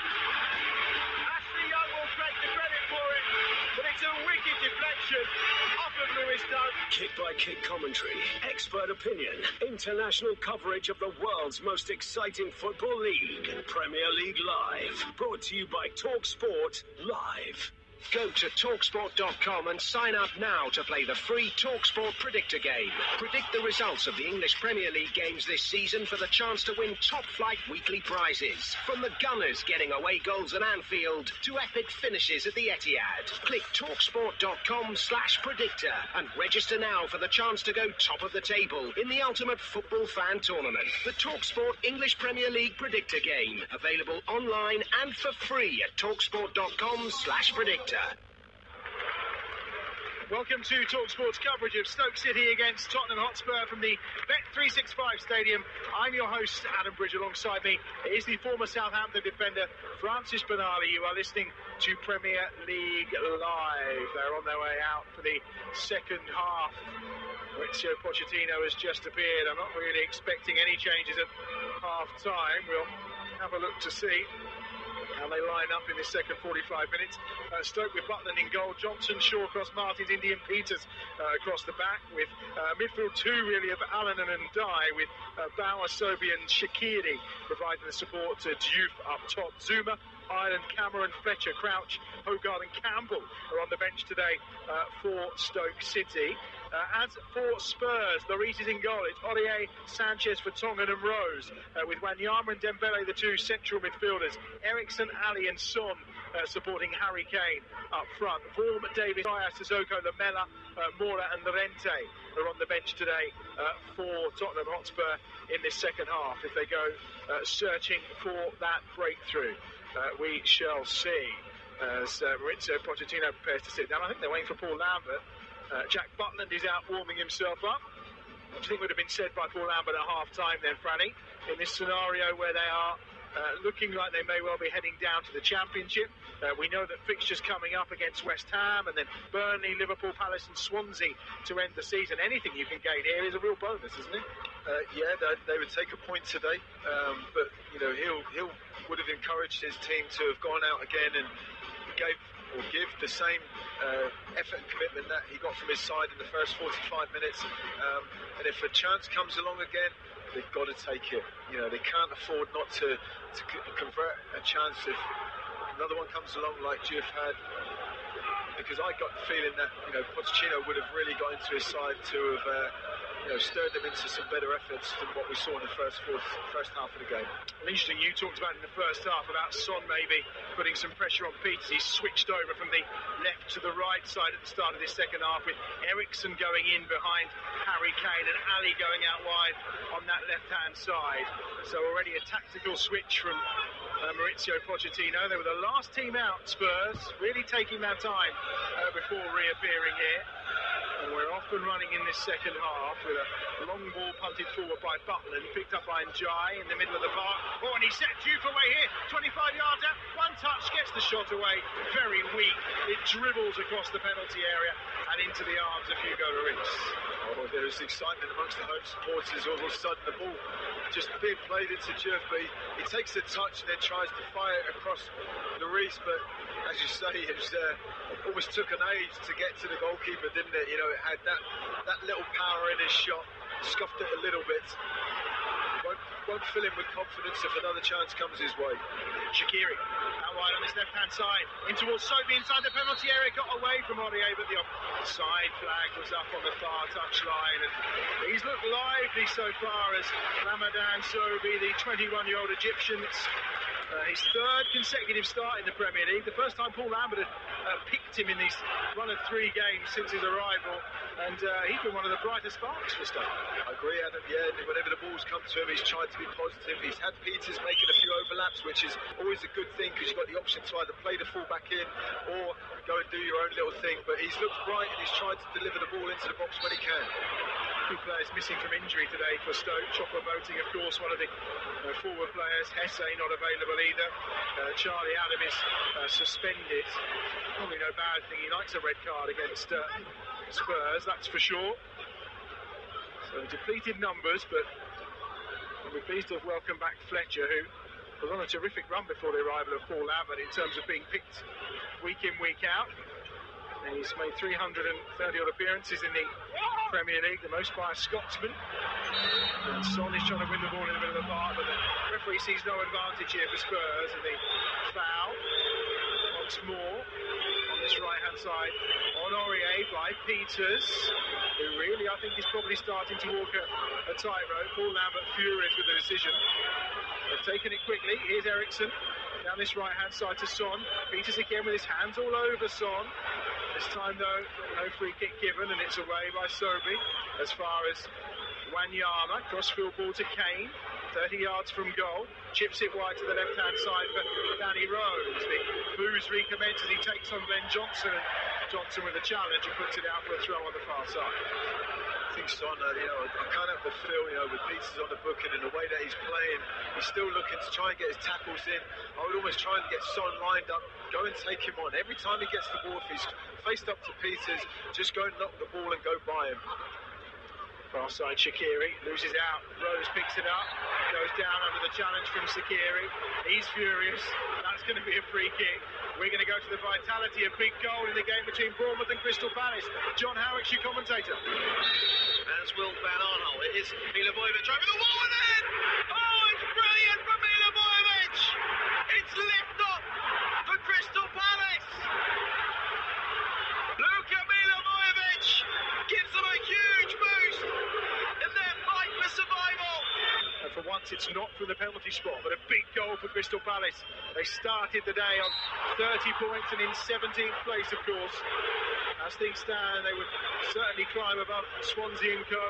Ashley Young will take the credit for it, but it's a wicked deflection off of Lewis Dunk. Kick-by-kick commentary, expert opinion, international coverage of the world's most exciting football league. Premier League Live, brought to you by TalkSport Live. Go to TalkSport.com and sign up now to play the free TalkSport Predictor game. Predict the results of the English Premier League games this season for the chance to win top-flight weekly prizes. From the Gunners getting away goals at Anfield to epic finishes at the Etihad. Click TalkSport.com/predictor and register now for the chance to go top of the table in the ultimate football fan tournament. The TalkSport English Premier League Predictor game. Available online and for free at TalkSport.com/predictor. Welcome to TalkSport's coverage of Stoke City against Tottenham Hotspur from the Bet365 Stadium. I'm your host, Adam Bridge. Alongside me is the former Southampton defender, Francis Benali. You are listening to Premier League Live. They're on their way out for the second half. Mauricio Pochettino has just appeared. I'm not really expecting any changes at half-time. We'll have a look to see how they line up in this second 45 minutes. Stoke with Butland in goal, Johnson, Shawcross, Martins, Indian, Peters across the back, with midfield two really of Allen and Ndai, with Bauer, Sobey and Shaqiri providing the support to Diouf up top. Zuma, Ireland, Cameron, Fletcher, Crouch, Hogarth and Campbell are on the bench today for Stoke City. As for Spurs, Lloris is in goal. It's Aurier, Sanchez, Vertonghen and Rose, with Wanyama and Dembele, the two central midfielders. Eriksen, Ali and Son supporting Harry Kane up front. Vorm, Davis, Aya, Sissoko, Lamela, Mora and Llorente are on the bench today for Tottenham Hotspur in this second half, if they go searching for that breakthrough. We shall see as Mauricio Pochettino prepares to sit down. I think they're waiting for Paul Lambert. Jack Butland is out warming himself up. What do you think would have been said by Paul Lambert at half-time then, Franny, in this scenario where they are looking like they may well be heading down to the Championship? We know that fixtures coming up against West Ham and then Burnley, Liverpool, Palace and Swansea to end the season. Anything you can gain here is a real bonus, isn't it? Yeah, they would take a point today, but you know he'll would have encouraged his team to have gone out again and give the same effort and commitment that he got from his side in the first 45 minutes. And if a chance comes along again, they've got to take it. You know, they can't afford not to convert a chance if another one comes along like Diouf had. Because I got the feeling that Pochettino would have really got into his side to have stirred them into some better efforts than what we saw in the first half of the game. Well, interesting, you talked about in the first half about Son maybe putting some pressure on Peters. He switched over from the left to the right side at the start of this second half, with Eriksen going in behind Harry Kane and Ali going out wide on that left-hand side. So already a tactical switch from Mauricio Pochettino. They were the last team out, Spurs, really taking their time before reappearing here. And we're off and running in this second half with a long ball punted forward by Butland, picked up by Njai in the middle of the park. Oh, and he set Diouf away here, 25 yards out, one touch, gets the shot away, very weak. It dribbles across the penalty area and into the arms of Hugo Lloris. Oh, there is excitement amongst the home supporters. All of a sudden the ball just being played into Diouf, but he takes the touch and then tries to fire it across Lloris, but as you say, it almost took an age to get to the goalkeeper, didn't it? It had that little power in his shot, scuffed it a little bit. Won't fill him with confidence if another chance comes his way. Shaqiri out wide on his left-hand side, in towards Sobey inside the penalty area, got away from Aurier, but the offside flag was up on the far touchline, and he's looked lively so far as Ramadan Sobey, the 21-year-old Egyptian. His third consecutive start in the Premier League. The first time Paul Lambert had picked him in these run of 3 games since his arrival, and he's been one of the brightest sparks for Stoke. I agree, Adam. Yeah, whenever the ball's come to him, he's tried to be positive. He's had Peters making a few overlaps, which is always a good thing because you've got the option to either play the full-back in or go and do your own little thing. But he's looked bright and he's tried to deliver the ball into the box when he can. 2 players missing from injury today for Stoke. Chopper Boating, of course, one of the forward players. Hesse not available either. Charlie Adam is suspended. Probably no bad thing. He likes a red card against Spurs, that's for sure. So depleted numbers, but we're pleased to have welcomed back Fletcher, who was on a terrific run before the arrival of Paul Lambert in terms of being picked week in, week out. And he's made 330 odd appearances in the Premier League, the most by a Scotsman. And Son is trying to win the ball in the middle of the park, but the referee sees no advantage here for Spurs, and the foul once more on this right-hand side on Aurier by Peters, who really, I think, is probably starting to walk a tightrope. Paul Lambert furious with the decision. They've taken it quickly. Here's Eriksen down this right-hand side to Son. Peters again with his hands all over Son. This time, though, no free kick given, and it's away by Sobey. As far as Wanyama, crossfield ball to Kane, 30 yards from goal, chips it wide to the left-hand side for Danny Rose. The booze recommences, he takes on Glenn Johnson, and Johnson with a challenge and puts it out for a throw on the far side. I think Son, I kind of have the feel, with Peters on the booking and the way that he's playing, he's still looking to try and get his tackles in. I would almost try and get Son lined up, go and take him on. Every time he gets the ball, if he's faced up to Peters, just go and knock the ball and go by him. Far side, Shaqiri loses out. Rose picks it up, goes down under the challenge from Shaqiri. He's furious. That's going to be a free kick. We're going to go to the vitality, a big goal in the game between Bournemouth and Crystal Palace. John Howick's your commentator. As Will Van Arnold, it is Milivojevic over the wall and in! Oh, it's brilliant from Milivojevic! It's lift up for Crystal Palace! Luka Milivojevic gives them a huge boost in their fight for survival. And for once, it's not from the penalty spot, but a big goal for Crystal Palace. They started the day on 30 points and in 17th place, of course. As things stand, they would certainly climb above Swansea and Co.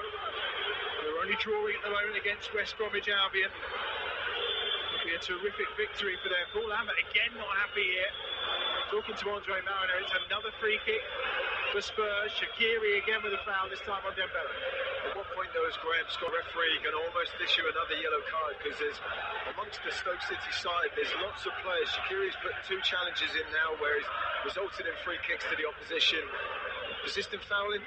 They're only drawing at the moment against West Bromwich Albion. It'll be a terrific victory for them. Paul Lambert again not happy here. Talking to Andre Mariner, it's another free kick for Spurs. Shaqiri again with a foul, this time on Dembele. At what point though is Graham Scott, referee, going to almost issue another yellow card? Because there's, amongst the Stoke City side, there's lots of players. Shaqiri's put 2 challenges in now where he's resulted in free kicks to the opposition. Persistent fouling.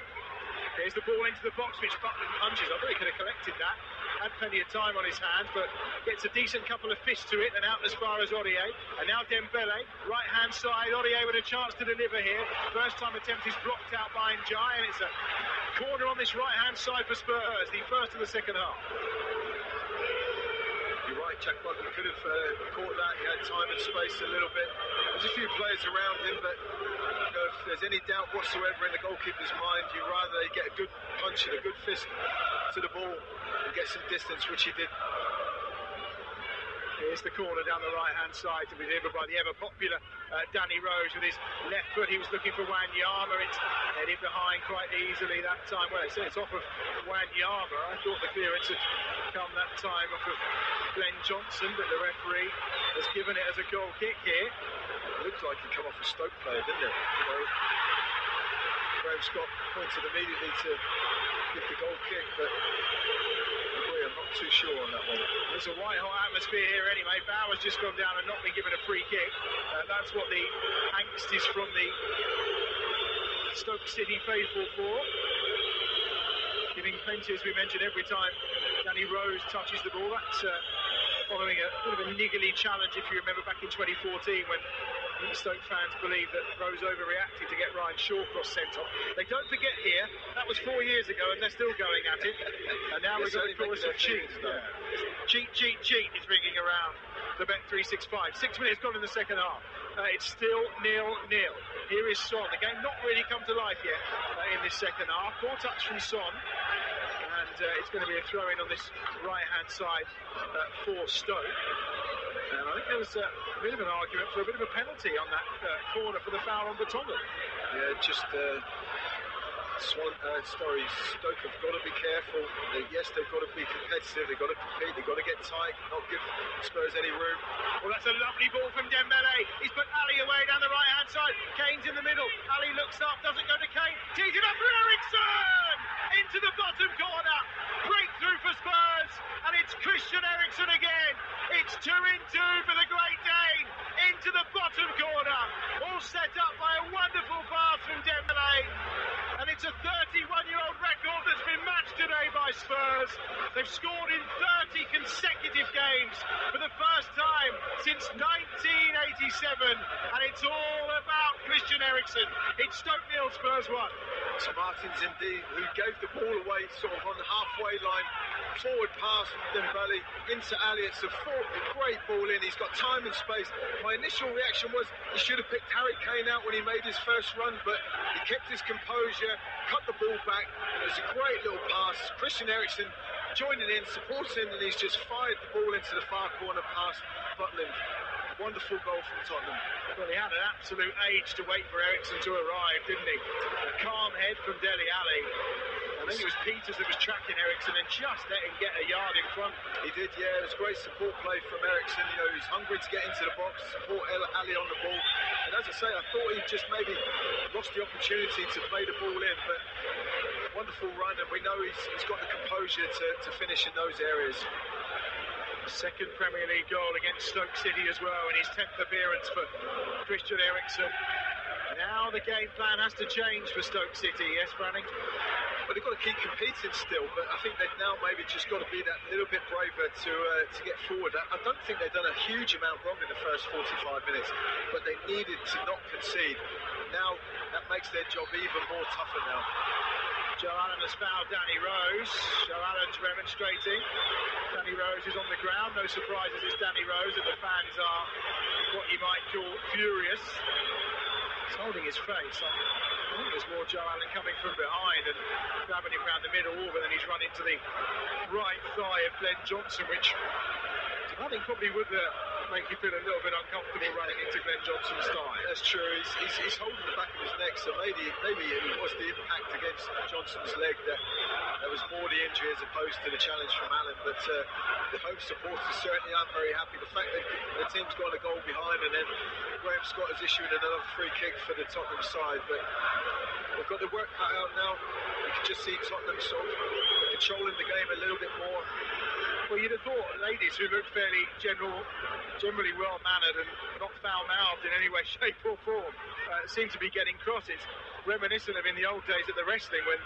Here's the ball into the box, which Butland punches. I thought he could have collected that. Had plenty of time on his hands, but gets a decent couple of fists to it and out as far as Aurier. And now Dembele, right-hand side. Aurier with a chance to deliver here. First time attempt is blocked out by Njai, and it's a corner on this right-hand side for Spurs, the first of the second half. You're right, Jack Butland could have caught that. He had time and space a little bit. There's a few players around him, but if there's any doubt whatsoever in the goalkeeper's mind, you'd rather they get a good punch and a good fist to the ball and get some distance, which he did. Here's the corner down the right-hand side to be delivered by the ever-popular Danny Rose with his left foot. He was looking for Wanyama. It's headed behind quite easily that time. Well, it's off of Wanyama. I thought the clearance had come that time off of Glenn Johnson, but the referee has given it as a goal kick here. It looked like he'd come off a Stoke player, didn't it? Graham Scott pointed immediately to give the goal kick, but I'm not too sure on that one. There's a white-hot atmosphere here anyway. Bauer's just gone down and not been given a free kick. That's what the angst is from the Stoke City faithful for. Giving plenty, as we mentioned, every time Danny Rose touches the ball. That's following a bit of a niggly challenge, if you remember, back in 2014 when Stoke fans believe that Rose overreacted to get Ryan Shawcross sent off. They don't forget here, that was 4 years ago and they're still going at it. And now we've got the chorus of cheat. Cheat, cheat, cheat is ringing around the Bet365. 6 minutes gone in the second half. It's still 0-0. Here is Son. The game not really come to life yet in this second half. Poor touch from Son. And it's going to be a throw-in on this right-hand side for Stoke. And I think there was a bit of an argument for a bit of a penalty on that corner for the foul on Vertonghen. Yeah, just Stoke have got to be careful. Yes, they've got to be competitive, they've got to compete, they've got to get tight, not give Spurs any room. Well, that's a lovely ball from Dembele. He's put Ali away down the right-hand side. Kane's in the middle. Ali looks up, doesn't go to Kane. Tees it up for Eriksen! Into the bottom corner. Breakthrough for Spurs. And it's Christian Eriksen again. It's 2-2 for the Great Dane. Into the bottom corner. All set up by a wonderful pass from Dembele. And it's a 31-year-old record that's been matched today by Spurs. They've scored in 30 consecutive games for the first time since 1987. And it's all about Christian Eriksen. It's Stoke 0, Spurs 1. It's Martins indeed, who gave the ball away sort of on the halfway line. Forward pass from Dembele into Ali. It's a great ball in. He's got time and space. My initial reaction was he should have picked Harry Kane out when he made his first run, but he kept his composure, cut the ball back. It was a great little pass. Christian Eriksen joining in, supporting, and he's just fired the ball into the far corner past Butland. Wonderful goal from Tottenham. Well, he had an absolute age to wait for Eriksen to arrive, didn't he? A calm head from Dele Alli. I think it was Peters that was tracking Eriksson and just let him get a yard in front. He did, yeah. It was great support play from Eriksson. You know, he's hungry to get into the box, support Ali on the ball. And as I say, I thought he just maybe lost the opportunity to play the ball in, but wonderful run, and we know he's got the composure to finish in those areas. Second Premier League goal against Stoke City as well, and his 10th appearance for Christian Eriksen. Now the game plan has to change for Stoke City, yes, Branning? But they've got to keep competing still, but I think they've now maybe just got to be that little bit braver to get forward. I don't think they've done a huge amount wrong in the first 45 minutes, but they needed to not concede. Now that makes their job even more tougher now. Joe Allen has fouled Danny Rose. Joe Allen's remonstrating. Danny Rose is on the ground. No surprises, it's Danny Rose, and the fans are what you might call furious. He's holding his face. I think there's more Joe Allen coming from behind and grabbing him round the middle, but then he's run into the right thigh of Glenn Johnson, which I think probably would make you feel a little bit uncomfortable running into Glenn Johnson's thigh. That's true. He's holding the back of his neck, so maybe it was the impact against Johnson's leg that was more the injury as opposed to the challenge from Allen. But the home supporters certainly aren't very happy. The fact that the team's got a goal behind, and then Graham Scott has issued another free kick for the Tottenham side. But we've got the work cut out now. You can just see Tottenham sort of controlling the game a little bit more. Well, you'd have thought ladies who look fairly generally well-mannered and not foul-mouthed in any way, shape or form seem to be getting crosses. Reminiscent of in the old days at the wrestling when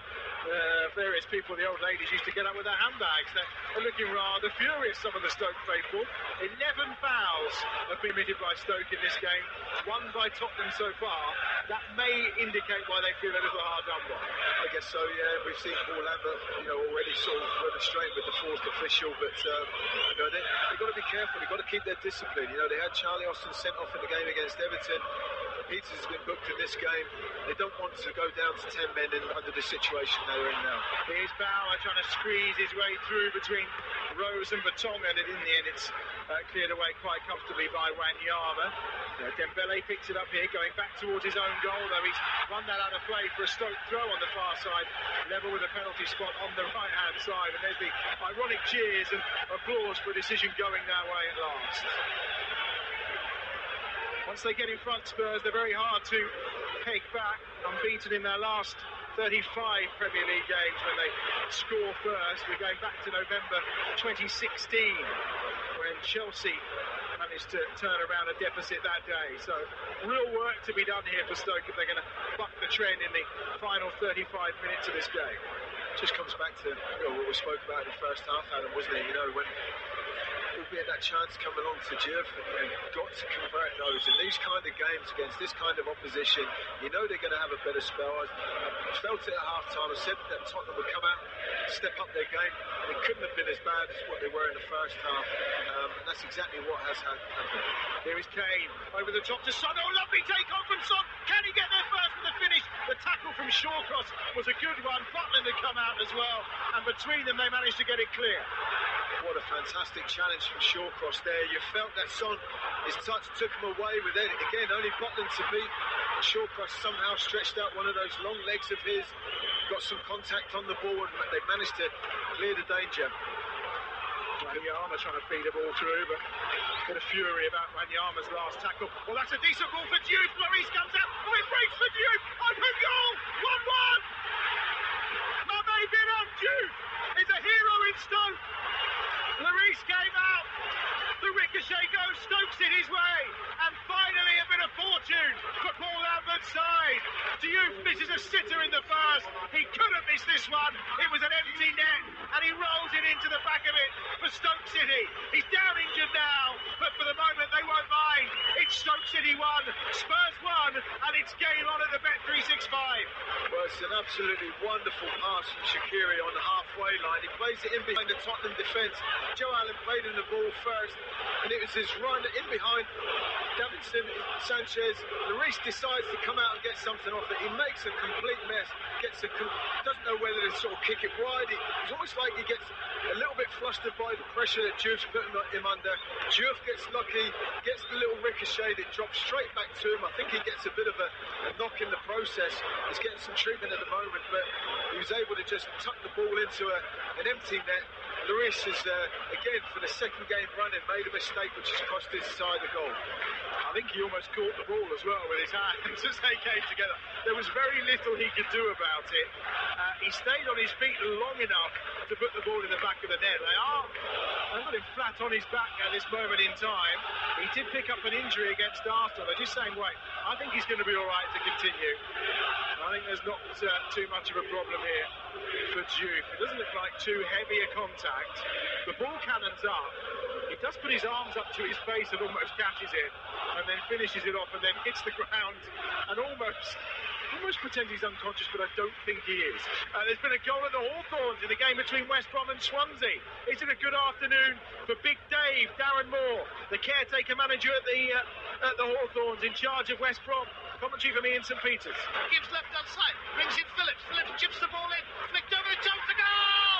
various people, the old ladies, used to get up with their handbags. They're looking rather furious, some of the Stoke faithful. 11 fouls have been committed by Stoke in this game, one by Tottenham so far. That may indicate why they feel a little hard done by. I guess so, yeah. We've seen Paul Lambert, already sort of demonstrate with the fourth official, but they've got to be careful. They've got to keep their discipline. They had Charlie Austin sent off in the game against Everton. Peters has been booked in this game. They don't want to go down to 10 men under the situation they're in now. Here's Bauer trying to squeeze his way through between Rose and Vertonghen, and in the end it's cleared away quite comfortably by Wanyama. Dembele picks it up here, going back towards his own goal, though he's run that out of play for a Stoke throw on the far side, level with a penalty spot on the right-hand side, and there's the ironic cheers and applause for a decision going their way at last. Once they get in front, Spurs, they're very hard to peg back, unbeaten in their last 35 Premier League games when they score first. We're going back to November 2016 when Chelsea managed to turn around a deficit that day. So real work to be done here for Stoke if they're going to buck the trend in the final 35 minutes of this game. Just comes back to what we spoke about in the first half, Adam, wasn't it? When albeit that chance come along to Juve, they've got to convert those. In these kind of games against this kind of opposition, they're going to have a better spell. I felt it at half-time. I said that Tottenham would come out, step up their game. It couldn't have been as bad as what they were in the first half. And that's exactly what has happened. Here is Kane, over the top to Son. Oh, lovely take-on from Son. Can he get there first for the finish? The tackle from Shawcross was a good one. Butland had come out as well. And between them, they managed to get it clear. What a fantastic challenge from Shawcross there. You felt that Son, his touch took him away with it. Again, only Butland to beat. Shawcross somehow stretched out one of those long legs of his, got some contact on the ball, and they managed to clear the danger. Wanyama trying to feed the ball through, but a bit of fury about Wanyama's last tackle. Well, that's a decent ball for Diouf. Lloris comes out. Oh, it breaks for Diouf. Open goal. 1-1. Mame Binan Diouf is a hero in Stoke. Lloris came out. The ricochet goes Stoke City's way. And finally a bit of fortune for Paul Lambert's side. Diouf misses a sitter in the first. He couldn't miss this one. It was an empty net. And he rolls it into the back of it for Stoke City. He's down injured now. But for the moment they won't mind. It's Stoke City 1, Spurs 1. And it's game on at the Bet365. Well, it's an absolutely wonderful pass from Shaqiri on the halfway line. He plays it in behind the Tottenham defence. Joe Allen played in the ball first, and it was his run in behind Davinson Sanchez. Lloris decides to come come out and get something off it. He makes a complete mess, doesn't know whether to sort of kick it wide. It's almost like he gets a little bit flustered by the pressure that Diouf's put him under. Diouf gets lucky, gets the little ricochet that drops straight back to him. I think he gets a bit of a knock in the process. He's getting some treatment at the moment, but he was able to just tuck the ball into an empty net. Lloris has, again, for the second game running, made a mistake which has cost his side a goal. I think he almost caught the ball as well with his hands as they came together. There was very little he could do about it. He stayed on his feet long enough to put the ball in the back of the net. They've got him flat on his back at this moment in time. He did pick up an injury against Arsenal. They're just saying, wait, I think he's going to be all right to continue. I think there's not too much of a problem here for Diouf. It doesn't look like too heavy a contact. The ball cannons up. He does put his arms up to his face and almost catches it, and then finishes it off and then hits the ground and almost pretends he's unconscious, but I don't think he is. There's been a goal at the Hawthorns in the game between West Brom and Swansea. Is it a good afternoon for Big Dave, Darren Moore, the caretaker manager at the Hawthorns, in charge of West Brom? Commentary from Ian St Peters. Gives left hand side, brings in Phillips. Phillips chips the ball in, flicked over the top, the goal!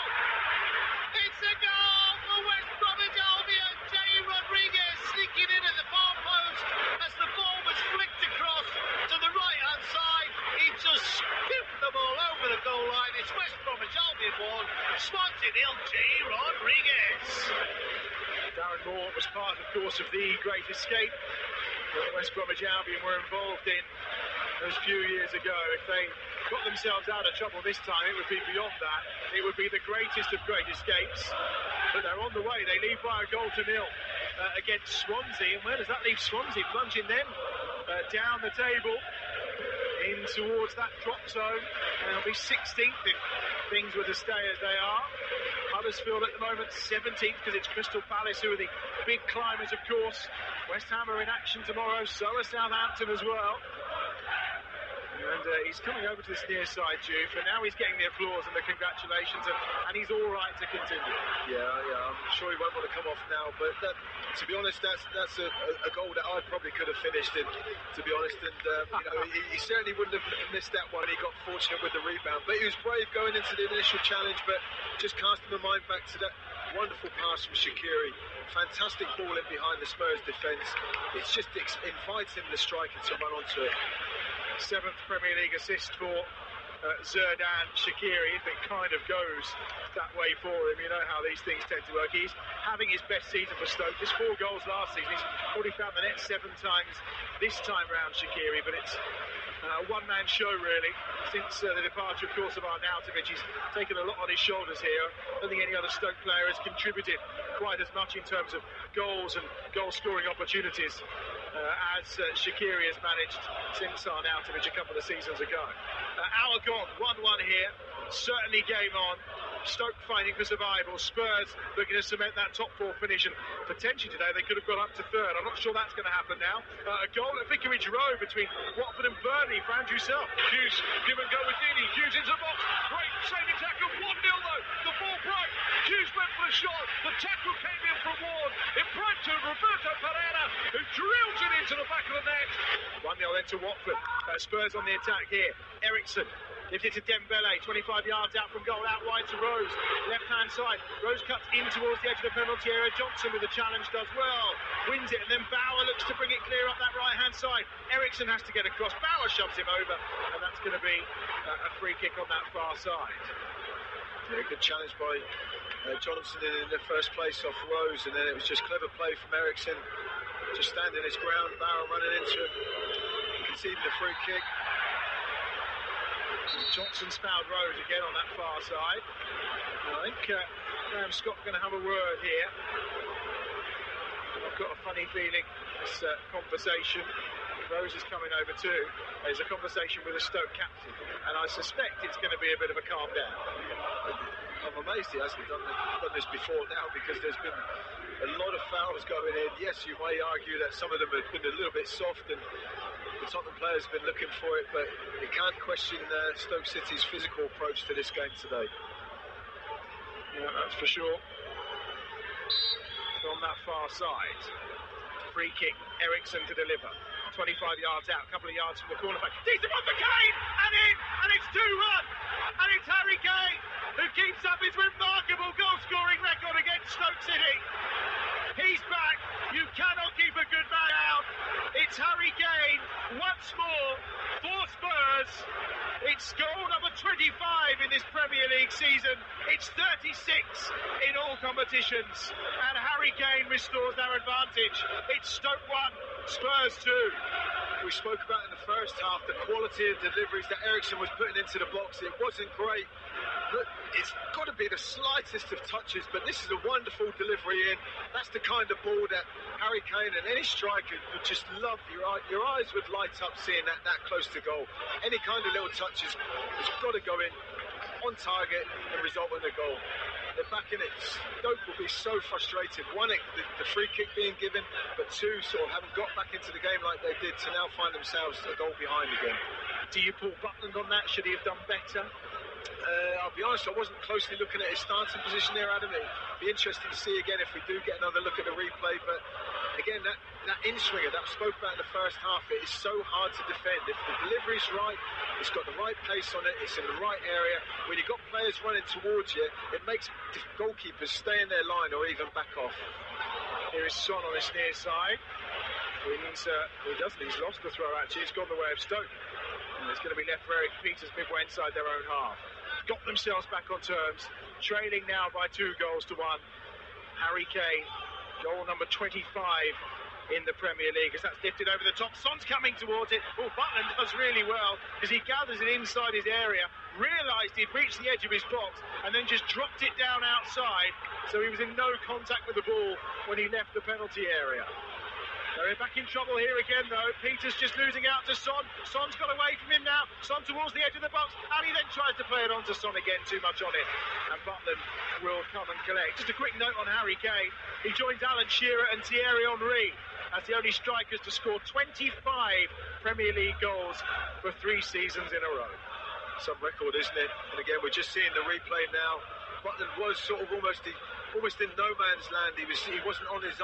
It's a goal for West Bromwich Albion. Jay Rodriguez sneaking in at the far post as the ball was flicked across to the right hand side. He just scooped the ball over the goal line. It's West Bromwich Albion 1, Swansea 0. Jay Rodriguez. Darren Moore was part, of course, of the Great Escape that West Bromwich Albion were involved in those few years ago. If they got themselves out of trouble this time, it would be beyond that. It would be the greatest of great escapes. But they're on the way. They lead by a goal to nil against Swansea. And where does that leave Swansea? Plunging them down the table in towards that drop zone. And they'll be 16th if things were to stay as they are. Huddersfield at the moment 17th, because it's Crystal Palace who are the big climbers, of course. West Ham are in action tomorrow, so are Southampton as well. And he's coming over to this near side, Diouf, and now he's getting the applause and the congratulations, and he's all right to continue. Yeah, I'm sure he won't want to come off now, but to be honest, that's a goal that I probably could have finished in, to be honest, and he certainly wouldn't have missed that one. He got fortunate with the rebound, but he was brave going into the initial challenge, but just casting my mind back to that wonderful pass from Shaqiri. Fantastic ball in behind the Spurs defence. It just invites him, the striker, to run onto it. 7th Premier League assist for Xherdan Shaqiri, if it kind of goes that way for him. You know how these things tend to work. He's having his best season for Stoke. Just 4 goals last season. He's already found the net 7 times this time round, Shaqiri, but it's a one-man show, really, since the departure, of course, of Arnautovic. He's taken a lot on his shoulders here. I don't think any other Stoke player has contributed quite as much in terms of goals and goal-scoring opportunities as Shaqiri has managed since Arnautovic a couple of seasons ago. Hour gone, 1-1 here. Certainly game on. Stoke fighting for survival. Spurs looking to cement that top 4 finish, and potentially today they could have got up to 3rd. I'm not sure that's going to happen now. A goal at Vicarage Road between Watford and Burnley for Andrew Self. Hughes, give and go with Dini. Hughes into the box. Great saving tackle. 1-0 though. The ball broke. Hughes went for a shot. The tackle came in from Ward. It broke to Roberto Pereira, who drills it into the back of the net. 1-0 then to Watford. Spurs on the attack here. Ericsson lifted to Dembele, 25 yards out from goal, out wide to Rose, left hand side. Rose cuts in towards the edge of the penalty area. Johnson with the challenge does well, wins it, and then Bauer looks to bring it clear up that right hand side. Ericsson has to get across. Bauer shoves him over, and that's going to be a free kick on that far side. Yeah, good challenge by Johnson in the first place off Rose, and then it was just clever play from Ericsson, just standing his ground. Bauer running into him, conceding the free kick. Johnson's fouled Rose again on that far side. I think Graham Scott going to have a word here. I've got a funny feeling this conversation Rose is coming over too. There's a conversation with the Stoke captain, and I suspect it's going to be a bit of a calm down. I'm amazed he hasn't done this before now, because there's been a lot of fouls going in. Yes, you may argue that some of them have been a little bit soft, and the Tottenham players have been looking for it, but you can't question Stoke City's physical approach to this game today. Yeah, that's for sure. From that far side, free kick, Ericsson to deliver. 25 yards out, a couple of yards from the corner flag. Decent one for Kane, and in, and it's 2-1. And it's Harry Kane who keeps up his remarkable goal-scoring record against Stoke City. He's back. You cannot keep a good man out. It's Harry Kane once more for Spurs. It's goal number 25 in this Premier League season. It's 36 in all competitions. And Harry Kane restores their advantage. It's Stoke 1, Spurs 2. We spoke about in the first half the quality of deliveries that Eriksen was putting into the box. It wasn't great. It's got to be the slightest of touches, but this is a wonderful delivery in. That's the kind of ball that Harry Kane and any striker would just love. Your eyes would light up seeing that close to goal. Any kind of little touches has got to go in on target and result in a goal. They're back in it. Stoke will be so frustrated. One, the free kick being given, but two, sort of haven't got back into the game like they did to now find themselves a goal behind again. Do you pull Butland on that? Should he have done better? I'll be honest, I wasn't closely looking at his starting position there, Adam. It'd be interesting to see again if we do get another look at the replay. But again, that in-swinger that I spoke about in the first half, it is so hard to defend. If the delivery's right, it's got the right pace on it, it's in the right area. When you've got players running towards you, it makes goalkeepers stay in their line or even back off. Here is Son on his near side. He doesn't. He's lost the throw, actually. It's gone the way of Stoke. And it's going to be left for Eric Peters midway inside their own half. Got themselves back on terms, trailing now by 2 goals to 1. Harry Kane, goal number 25 in the Premier League, as that's lifted over the top. Son's coming towards it. Oh, Butland does really well, because he gathers it inside his area, realised he'd reached the edge of his box, and then just dropped it down outside, so he was in no contact with the ball when he left the penalty area. They're back in trouble here again, though. Peters just losing out to Son. Son's got away from him now. Son towards the edge of the box, and he then tries to play it on to Son again. Too much on it. And Butland will come and collect. Just a quick note on Harry Kane. He joins Alan Shearer and Thierry Henry as the only strikers to score 25 Premier League goals for 3 seasons in a row. Some record, isn't it? And again, we're just seeing the replay now. Butland was sort of almost in no man's land. He wasn't on his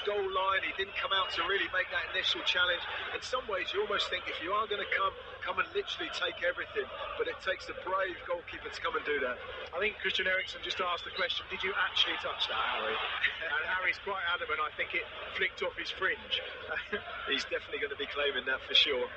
goal line. He didn't come out to really make that initial challenge. In some ways, you almost think if you are going to come and literally take everything, but it takes a brave goalkeeper to come and do that. I think Christian Eriksen just asked the question, did you actually touch that, Harry? And Harry's quite adamant. I think it flicked off his fringe. He's definitely going to be claiming that for sure.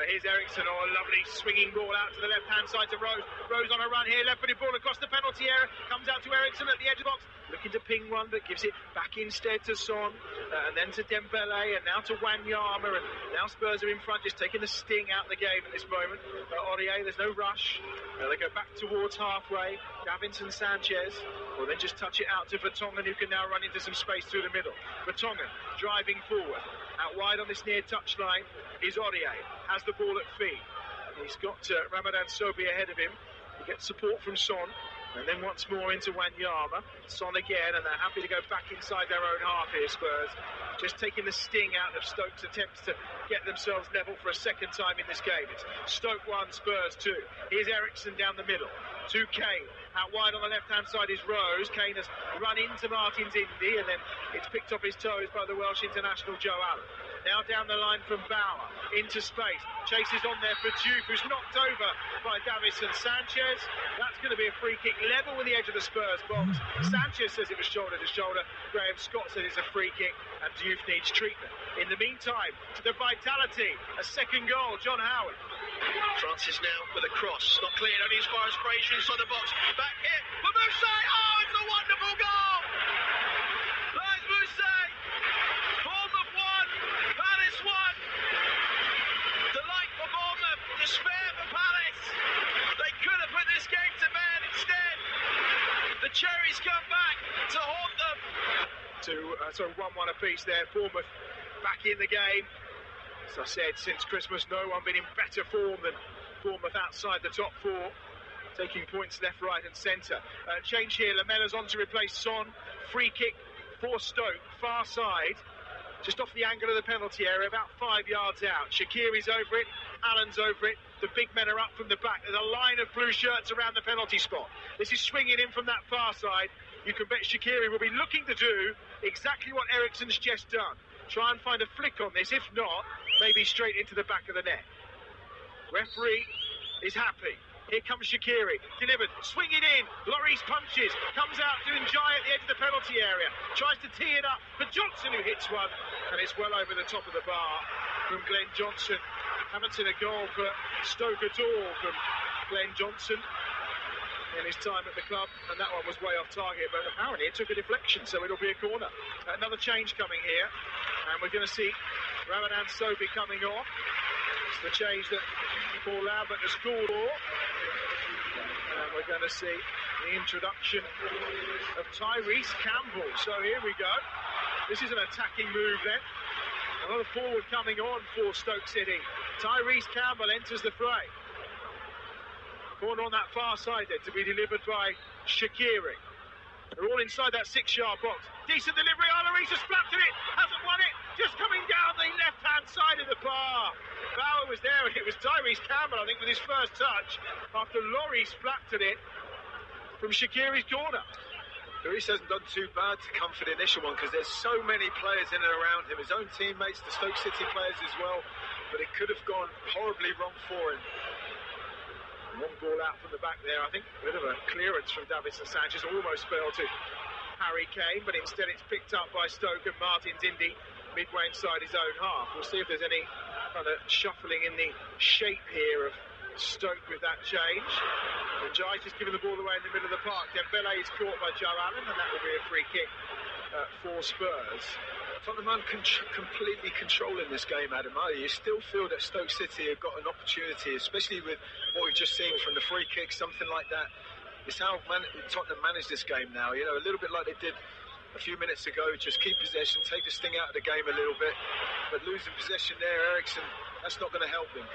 Here's Eriksen, a lovely swinging ball out to the left-hand side to Rose. Rose on a run here, left-footed ball across the penalty area, comes out to Eriksen at the edge of the box, looking to ping one, but gives it back instead to Son, and then to Dembele, and now to Wanyama, and now Spurs are in front, just taking the sting out of the game at this moment. Aurier, there's no rush. They go back towards halfway. Davinson Sanchez will then just touch it out to Vertonghen, who can now run into some space through the middle. Vertonghen driving forward. Out wide on this near touchline is Aurier. Has the ball at feet. He's got Ramadan Sobhi ahead of him. He gets support from Son. And then once more into Wanyama. Son again, and they're happy to go back inside their own half here, Spurs. Just taking the sting out of Stoke's attempts to get themselves level for a second time in this game. It's Stoke 1, Spurs 2. Here's Eriksen down the middle to Kane. Out wide on the left-hand side is Rose. Kane has run into Martin's Indy, and then it's picked off his toes by the Welsh international Joe Allen. Now down the line from Bauer, into space, chases on there for Duke, who's knocked over by Davinson Sanchez. That's going to be a free kick level with the edge of the Spurs box. Sanchez says it was shoulder to shoulder. Graham Scott says it's a free kick, and Duke needs treatment. In the meantime, to the vitality, a second goal, John Howard. Francis now with a cross, not cleared, only as far as Frazier inside the box. Back here for Moussa. Oh, it's a wonderful goal! Lars Moussa. Bournemouth 1, Palace 1. Delight for Bournemouth, despair for Palace. They could have put this game to bed instead. The Cherries come back to haunt them. 1-1 apiece there. Bournemouth back in the game. As I said, since Christmas, no one been in better form than Bournemouth outside the top 4, taking points left, right and centre. Change here, Lamella's on to replace Son. Free kick for Stoke, far side, just off the angle of the penalty area, about 5 yards out. Shaqiri's over it, Allen's over it, the big men are up from the back. There's a line of blue shirts around the penalty spot. This is swinging in from that far side. You can bet Shaqiri will be looking to do exactly what Eriksen's just done. try and find a flick on this. If not, maybe straight into the back of the net. Referee is happy. Here comes Shaqiri, delivered, swing it in, Lloris punches, comes out to Njai at the edge of the penalty area, tries to tee it up for Johnson, who hits one, and it's well over the top of the bar from Glenn Johnson. Haven't seen a goal for Stoke at all from Glenn Johnson in his time at the club, and that one was way off target, but apparently it took a deflection, so it'll be a corner. Another change coming here, and we're going to see Ramadan Sobhi coming off. It's the change that Paul Lambert has called for. And we're going to see the introduction of Tyrese Campbell. So here we go. This is an attacking move then. Another forward coming on for Stoke City. Tyrese Campbell enters the fray. Corner on that far side then to be delivered by Shaqiri. They're all inside that 6-yard box. Decent delivery. Lloris has flapped it. Hasn't won it. Just coming down the left-hand side of the bar. Bauer was there, and it was Tyrese Campbell, I think, with his first touch after Lloris flapped it from Shaqiri's corner. Lloris hasn't done too bad to come for the initial one because there's so many players in and around him. His own teammates, the Stoke City players as well. But it could have gone horribly wrong for him. One ball out from the back there, I think. A bit of a clearance from Davinson Sanchez, almost fell to Harry Kane, but instead it's picked up by Stoke and Martin Dindi midway inside his own half. We'll see if there's any kind of shuffling in the shape here of Stoke with that change. And Jai just giving the ball away in the middle of the park. Dembele is caught by Joe Allen, and that will be a free kick for Spurs. Tottenham completely controlling this game, Adam. You still feel that Stoke City have got an opportunity, especially with what we've just seen from the free kick, something like that. It's how Tottenham manage this game now. You know, a little bit like they did a few minutes ago, just keep possession, take the sting out of the game a little bit. But losing possession there, Eriksson, that's not going to help them.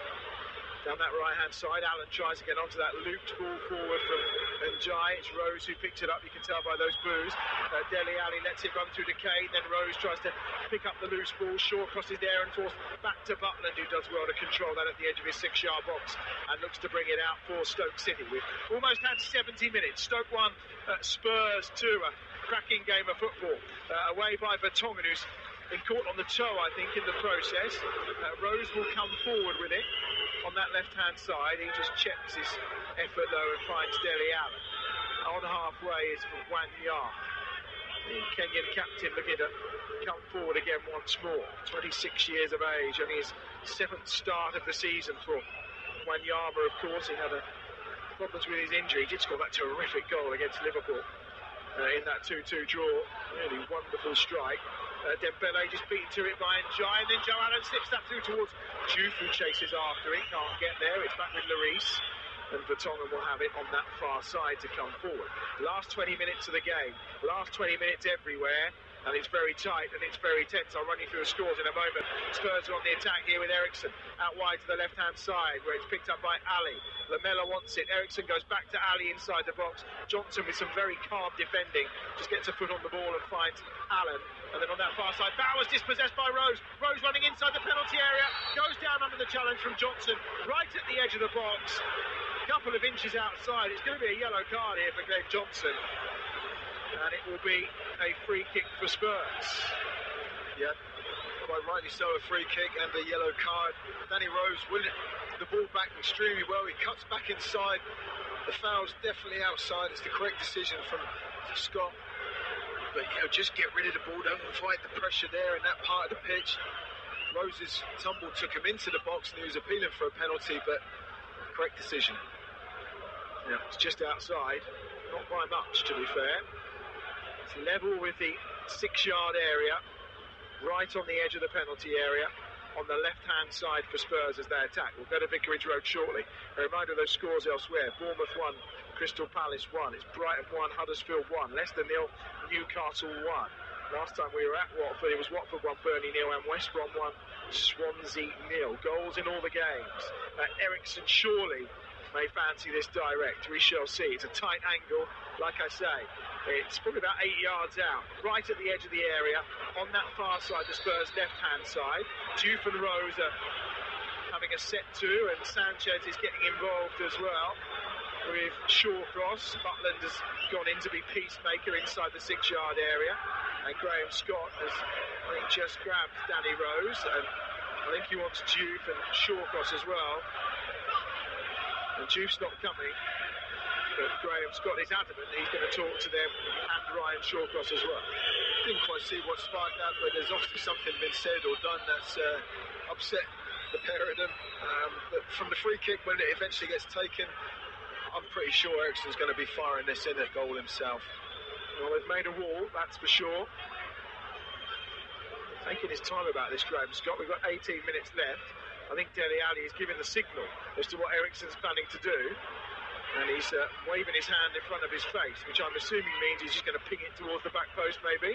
Down that right-hand side, Allen tries to get onto that looped ball forward from Njai. It's Rose who picked it up, you can tell by those boos. Dele Alli lets it run through to Kane, then Rose tries to pick up the loose ball. Shaw crosses there and forced back to Butland, who does well to control that at the edge of his 6-yard box and looks to bring it out for Stoke City. We've almost had 70 minutes. Stoke 1, Spurs 2. A cracking game of football. Away by Vertonghen, who's been caught on the toe, I think, in the process. Rose will come forward with it on that left-hand side. He just checks his effort, though, and finds Dele Alli. On halfway is Banyak, the Kenyan captain, looking to come forward again once more. 26 years of age, only his 7th start of the season for Wanyama, of course. He had problems with his injury. He did score that terrific goal against Liverpool in that 2-2 draw. Really wonderful strike. Dembele just beaten to it by Njai, and then Joe Allen slips that through towards Juve, who chases after it, can't get there. It's back with Lloris, and Vertonghen will have it on that far side to come forward. Last 20 minutes of the game, last 20 minutes everywhere, and it's very tight and it's very tense. I'll run you through the scores in a moment. Spurs are on the attack here with Eriksson out wide to the left-hand side, where it's picked up by Ali. Lamela wants it. Eriksson goes back to Ali inside the box. Johnson with some very calm defending just gets a foot on the ball and finds Allen. And then on that far side, Bauer's dispossessed by Rose. Rose running inside the penalty area, goes down under the challenge from Johnson, right at the edge of the box, a couple of inches outside. It's going to be a yellow card here for Glenn Johnson, and it will be a free kick for Spurs. Yeah, quite rightly so, a free kick and a yellow card. Danny Rose winning the ball back extremely well. He cuts back inside. The foul's definitely outside. It's the correct decision from Scott. But, you know, just get rid of the ball. Don't fight the pressure there in that part of the pitch. Rose's tumble took him into the box and he was appealing for a penalty, but correct decision. Yeah, it's just outside. Not by much, to be fair. It's level with the 6-yard area, right on the edge of the penalty area, on the left-hand side for Spurs as they attack. We'll go to Vicarage Road shortly. A reminder of those scores elsewhere. Bournemouth 1, Crystal Palace 1. It's Brighton 1, Huddersfield 1. Leicester 0, Newcastle 1. Last time we were at Watford, it was Watford 1, Burnley 0, and West Brom 1, Swansea 0. Goals in all the games. Eriksson surely may fancy this direct. We shall see. It's a tight angle, like I say. It's probably about 8 yards out, right at the edge of the area, on that far side, the Spurs' left-hand side. Juve and Rose are having a set to, and Sanchez is getting involved as well with Shaw cross. Butland has gone in to be peacemaker inside the 6-yard area. And Graham Scott has, I think, just grabbed Danny Rose, and I think he wants Juve and Shawcross as well. And Juve's not coming, but Graham Scott is adamant he's going to talk to them and Ryan Shawcross as well. Didn't quite see what sparked that, but there's obviously something been said or done that's upset the pair of them. But from the free kick, when it eventually gets taken, I'm pretty sure Eriksen's going to be firing this in a goal himself. Well, they've made a wall, that's for sure. Taking his time about this, Graham Scott. We've got 18 minutes left. I think Dele Alli is giving the signal as to what Eriksen's planning to do. And he's waving his hand in front of his face, which I'm assuming means he's just going to ping it towards the back post, maybe.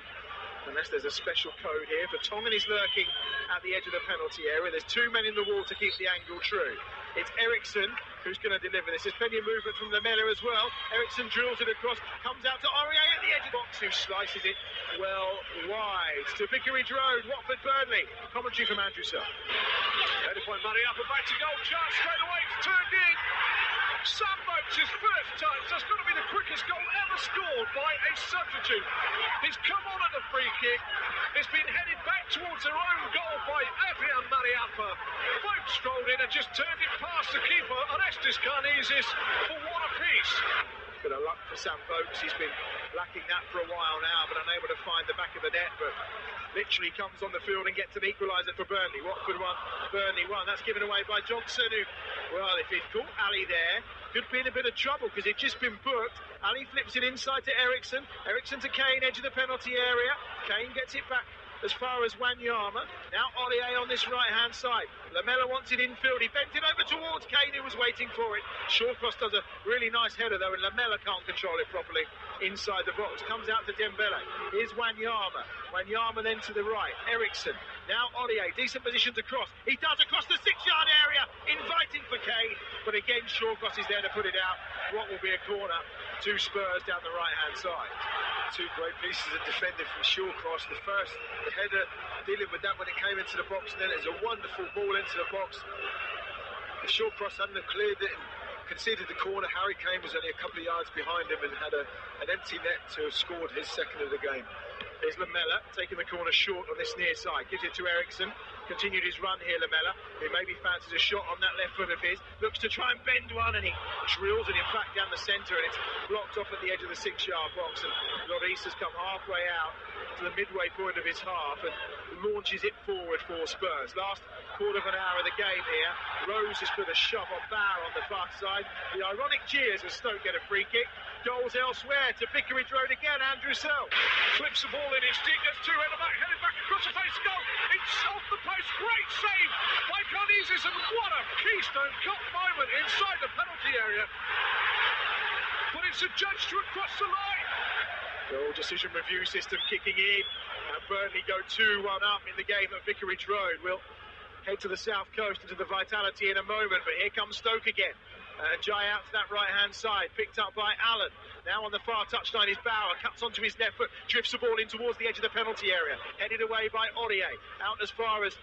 Unless there's a special code here. Vertonghen is lurking at the edge of the penalty area. There's two men in the wall to keep the angle true. It's Eriksen who's going to deliver this. There's plenty of movement from Lamela as well. Eriksen drills it across, comes out to Aurier at the edge of the box, who slices it well wide to Vicarage Road, Watford Burnley. Commentary from Andrew Sir. Headed by Murray up and back to goal. Chance straight away. It's turned in. Sam Boats' first touch. That's going to be the quickest goal ever scored by a substitute. He's come on at the free kick. It's been headed back towards their own goal by Adrian Mariappa. Boats strolled in and just turned it past the keeper, and Estes Karnizis for one apiece. Bit of luck for Sam Boats. He's been lacking that for a while now, but unable to find the back of the net. But literally comes on the field and gets an equaliser for Burnley. Watford 1, Burnley 1. That's given away by Johnson, who, well, if he'd caught Ali there, could be in a bit of trouble because it'd just been booked. Ali flips it inside to Eriksen. Eriksen to Kane, edge of the penalty area. Kane gets it back as far as Wanyama. Now Aurier on this right-hand side. Lamela wants it infield. He bent it over towards Kane, who was waiting for it. Shawcross does a really nice header, though, and Lamela can't control it properly inside the box. Comes out to Dembele. Here's Wanyama. Wanyama then to the right. Eriksen. Now Aurier. Decent position to cross. He does across the 6-yard area. Inviting for Kane. But again, Shawcross is there to put it out. What will be a corner to Spurs down the right-hand side. Two great pieces of defending from Shawcross. The first, the header, dealing with that when it came into the box, and then it's a wonderful ball into the box. If Shawcross hadn't have cleared it and conceded the corner, Harry Kane was only a couple of yards behind him and had an empty net to have scored his second of the game. There's Lamela taking the corner short on this near side. Gives it to Eriksen. Continued his run here, Lamela. He maybe fancies a shot on that left foot of his. Looks to try and bend one, and he drills it, in fact, down the centre, and it's blocked off at the edge of the 6-yard box. And Lloris has come halfway out to the midway point of his half and launches it forward for Spurs. Last quarter of an hour of the game here. Rose has put a shove on Bauer on the far side. The ironic cheers as Stoke get a free kick. Goals elsewhere to Vicarage Road again. Andrew Sell flips the ball in. It's deep. There's two headed back across the face. Goal. It's off the post. Great save by Karnizis, and what a keystone cut moment inside the penalty area. But it's adjudged to across the line. Goal decision review system kicking in, and Burnley go 2-1 up in the game at Vicarage Road. We'll head to the south coast into the Vitality in a moment, but here comes Stoke again. Jai out to that right-hand side, picked up by Allen. Now on the far touchline is Bauer, cuts onto his left foot, drifts the ball in towards the edge of the penalty area. Headed away by Aurier, out as far as...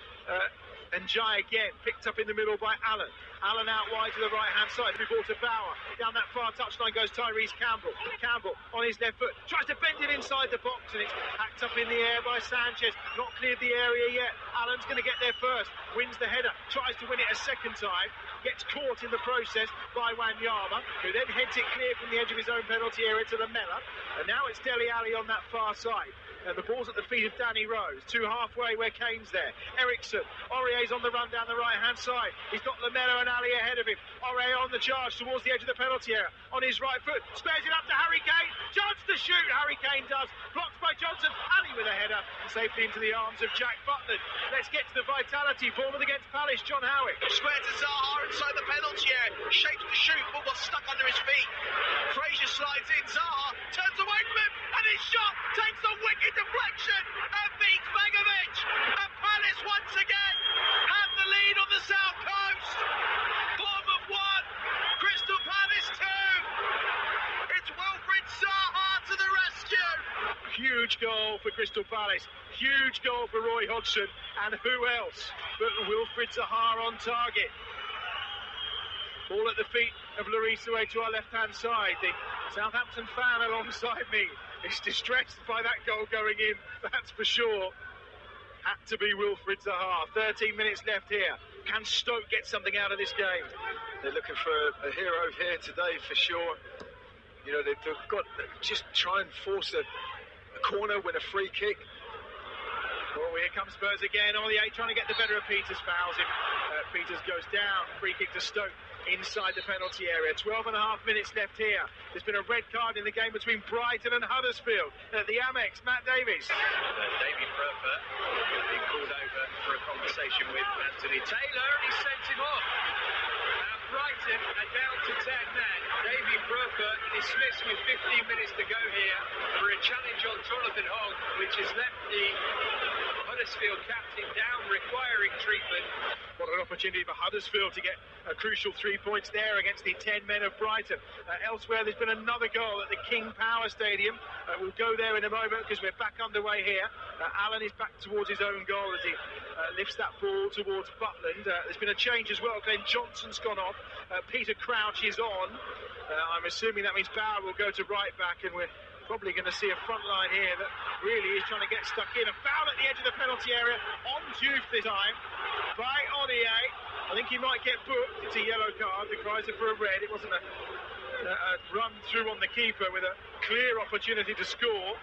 and Jai again, picked up in the middle by Allen. Allen out wide to the right-hand side. We ball to Bauer. Down that far touchline goes Tyrese Campbell. Campbell on his left foot. Tries to bend it inside the box, and it's hacked up in the air by Sanchez. Not cleared the area yet. Allen's going to get there first. Wins the header. Tries to win it a second time. Gets caught in the process by Wanyama, who then heads it clear from the edge of his own penalty area to Lamela. And now it's Dele Alli on that far side. And the ball's at the feet of Danny Rose. Two halfway where Kane's there. Eriksen. Aurier's on the run down the right-hand side. He's got Lamela and Ali ahead of him. Aurier on the charge towards the edge of the penalty area. On his right foot. Spares it up to Harry Kane. Chance to shoot. Harry Kane does. Blocked by Johnson. Ali with a header. Safely into the arms of Jack Butland. Let's get to the Vitality. Bournemouth against Palace. John Howitt. Square to Zaha inside the penalty area. Shapes to shoot. Ball was stuck under his feet. Frazier slides in. Zaha turns away from him. And his shot takes a wicked deflection and beats Begovic. And Palace once again have the lead on the south coast. Bournemouth 1, Crystal Palace 2. It's Wilfried Zaha to the rescue. Huge goal for Crystal Palace. Huge goal for Roy Hodgson. And who else but Wilfried Zaha on target. Ball at the feet of Lloris away to our left-hand side. The Southampton fan alongside me is distressed by that goal going in, that's for sure. Had to be Wilfried Zaha. 13 minutes left here. Can Stoke get something out of this game? They're looking for a hero here today for sure. You know, they've got to just try and force a corner, win a free kick. Oh, here comes Spurs again. Ollie trying to get the better of Peters, fouls him. Peters goes down. Free kick to Stoke inside the penalty area. 12.5 minutes left here. There's been a red card in the game between Brighton and Huddersfield at the Amex. Matt Davies. Davy Pröfer being called over for a conversation with Anthony Taylor, and he sent him off. Brighton are down to 10 men. Davy Pröfer dismissed with 15 minutes to go here for a challenge on Jonathan Hogg, which has left the Huddersfield captain down, requiring treatment. What an opportunity for Huddersfield to get a crucial 3 points there against the 10 men of Brighton. Elsewhere, there's been another goal at the King Power Stadium. We'll go there in a moment because we're back underway here. Allen is back towards his own goal as he lifts that ball towards Butland. There's been a change as well. Glenn Johnson's gone off. Peter Crouch is on. I'm assuming that means Bauer will go to right back, and we're probably going to see a front line here that really is trying to get stuck in. A foul at the edge of the penalty area on Diouf this time by Odier. I think he might get booked. It's a yellow card. The cries are for a red. It wasn't a run through on the keeper with a clear opportunity to score.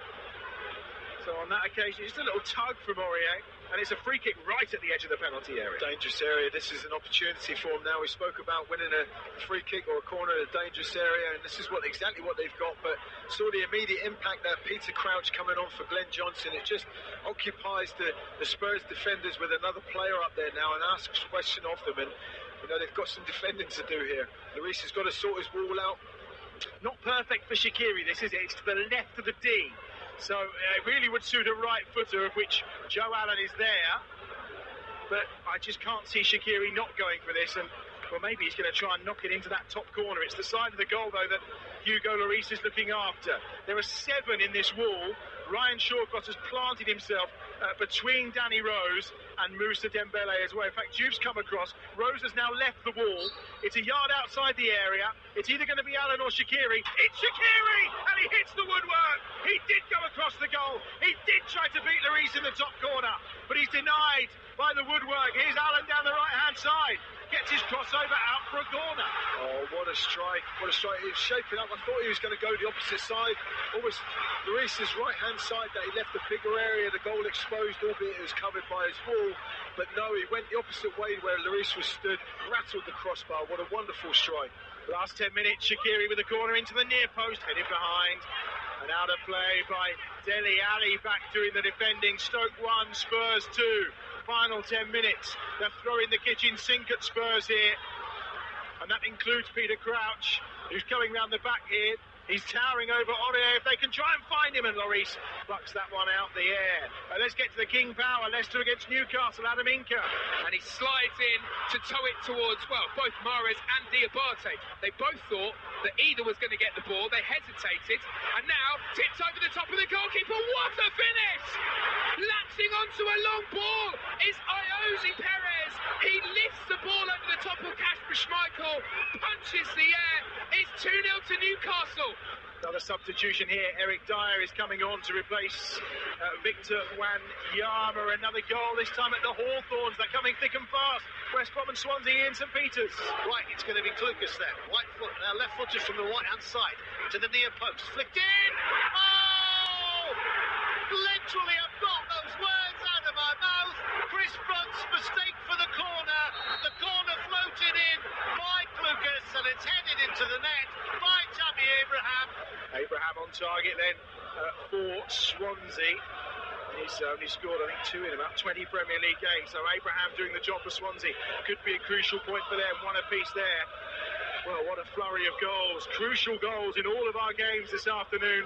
So on that occasion, just a little tug from Aurier, and it's a free kick right at the edge of the penalty area. Dangerous area. This is an opportunity for them now. We spoke about winning a free kick or a corner in a dangerous area, and this is exactly what they've got. But saw the immediate impact that Peter Crouch coming on for Glenn Johnson. It just occupies the Spurs defenders with another player up there now and asks a question of them. And you know, they've got some defending to do here. Lloris has got to sort his wall out. Not perfect for Shaqiri, this is it. It's to the left of the D. So it really would suit a right footer, of which Joe Allen is there. But I just can't see Shaqiri not going for this. And well, maybe he's going to try and knock it into that top corner. It's the side of the goal, though, that Hugo Lloris is looking after. There are 7 in this wall. Ryan Shawcross has planted himself between Danny Rose and Moussa Dembele as well. In fact, Diouf's come across. Rose has now left the wall. It's a yard outside the area. It's either going to be Allen or Shaqiri. It's Shaqiri! And he hits the woodwork! He did go across the goal. He did try to beat Lloris in the top corner, but he's denied by the woodwork. Here's Allen down the right-hand side. Gets his crossover out for a corner. Oh, what a strike. What a strike. He was shaping up. I thought he was going to go the opposite side. Almost Lloris's right-hand side that he left the bigger area, the goal exposed, albeit it was covered by his wall. But no, he went the opposite way where Lloris was stood, rattled the crossbar. What a wonderful strike. Last 10 minutes, Shaqiri with a corner into the near post, headed behind. And out of play by Dele Alli, back doing the defending. Stoke 1, Spurs 2. Final 10 minutes. They're throwing the kitchen sink at Spurs here. And that includes Peter Crouch, who's coming round the back here. He's towering over Aurier. If they can try and find him, and Lloris bucks that one out the air. Let's get to the King Power. Leicester against Newcastle. Adam Inca. And he slides in to tow it towards, well, both Mahrez and Diabate. They both thought that either was going to get the ball. They hesitated. And now, tips over the top of the goalkeeper. What a finish! Latching onto a long ball is Iosi Perez. He lifts the ball over the top of Kasper Schmeichel. Punches the air. It's 2-0 to Newcastle. Another substitution here. Eric Dyer is coming on to replace Victor Wanyama. Another goal, this time at the Hawthorns. They're coming thick and fast. West Brom and Swansea in St Peters. Right, it's going to be Klukas there. Right foot, left footed from the right-hand side to the near post. Flicked in! Oh! Literally, I've got those words out of my mouth. Chris Brunt's mistake for the corner. The corner floated in by Klukas, and it's headed into the net by Tammy Abraham. Abraham on target then for Swansea. He's only scored, I think, 2 in about 20 Premier League games. So Abraham doing the job for Swansea. Could be a crucial point for them. One apiece there. Well, what a flurry of goals. Crucial goals in all of our games this afternoon.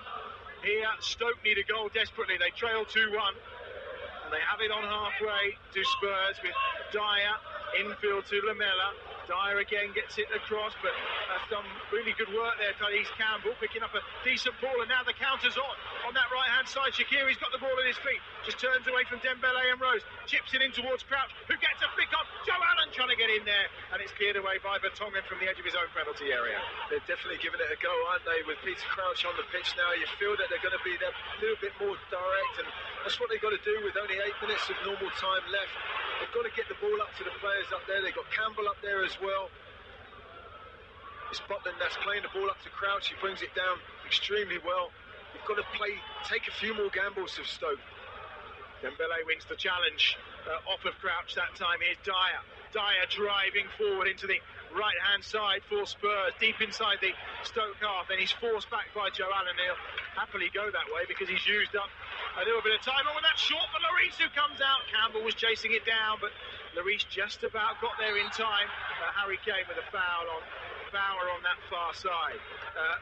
Here, Stoke need a goal desperately. They trail 2-1. And they have it on halfway to Spurs with Dyer. Infield to Lamela. Dyer again gets it across, but that's done really good work there. Tyrese Campbell picking up a decent ball, and now the counter's on that right-hand side. Shaqiri's got the ball in his feet, just turns away from Dembele and Rose, chips it in towards Crouch, who gets a flick on. Joe Allen trying to get in there, and it's cleared away by Vertonghen from the edge of his own penalty area. They're definitely giving it a go, aren't they, with Peter Crouch on the pitch now. You feel that they're going to be a little bit more direct, and that's what they've got to do with only 8 minutes of normal time left. They've got to get the ball up to the players up there. They've got Campbell up there as well. It's Butland that's playing the ball up to Crouch. He brings it down extremely well. You've got to take a few more gambles of Stoke. Dembele wins the challenge off of Crouch that time. Here's Dyer. Dyer driving forward into the right-hand side for Spurs, deep inside the Stoke half. Then he's forced back by Joe Allen. He'll happily go that way because he's used up a little bit of time. And when that's short for Lloris, who comes out. Campbell was chasing it down, but Lloris just about got there in time. Harry Kane with a foul on Bauer on that far side.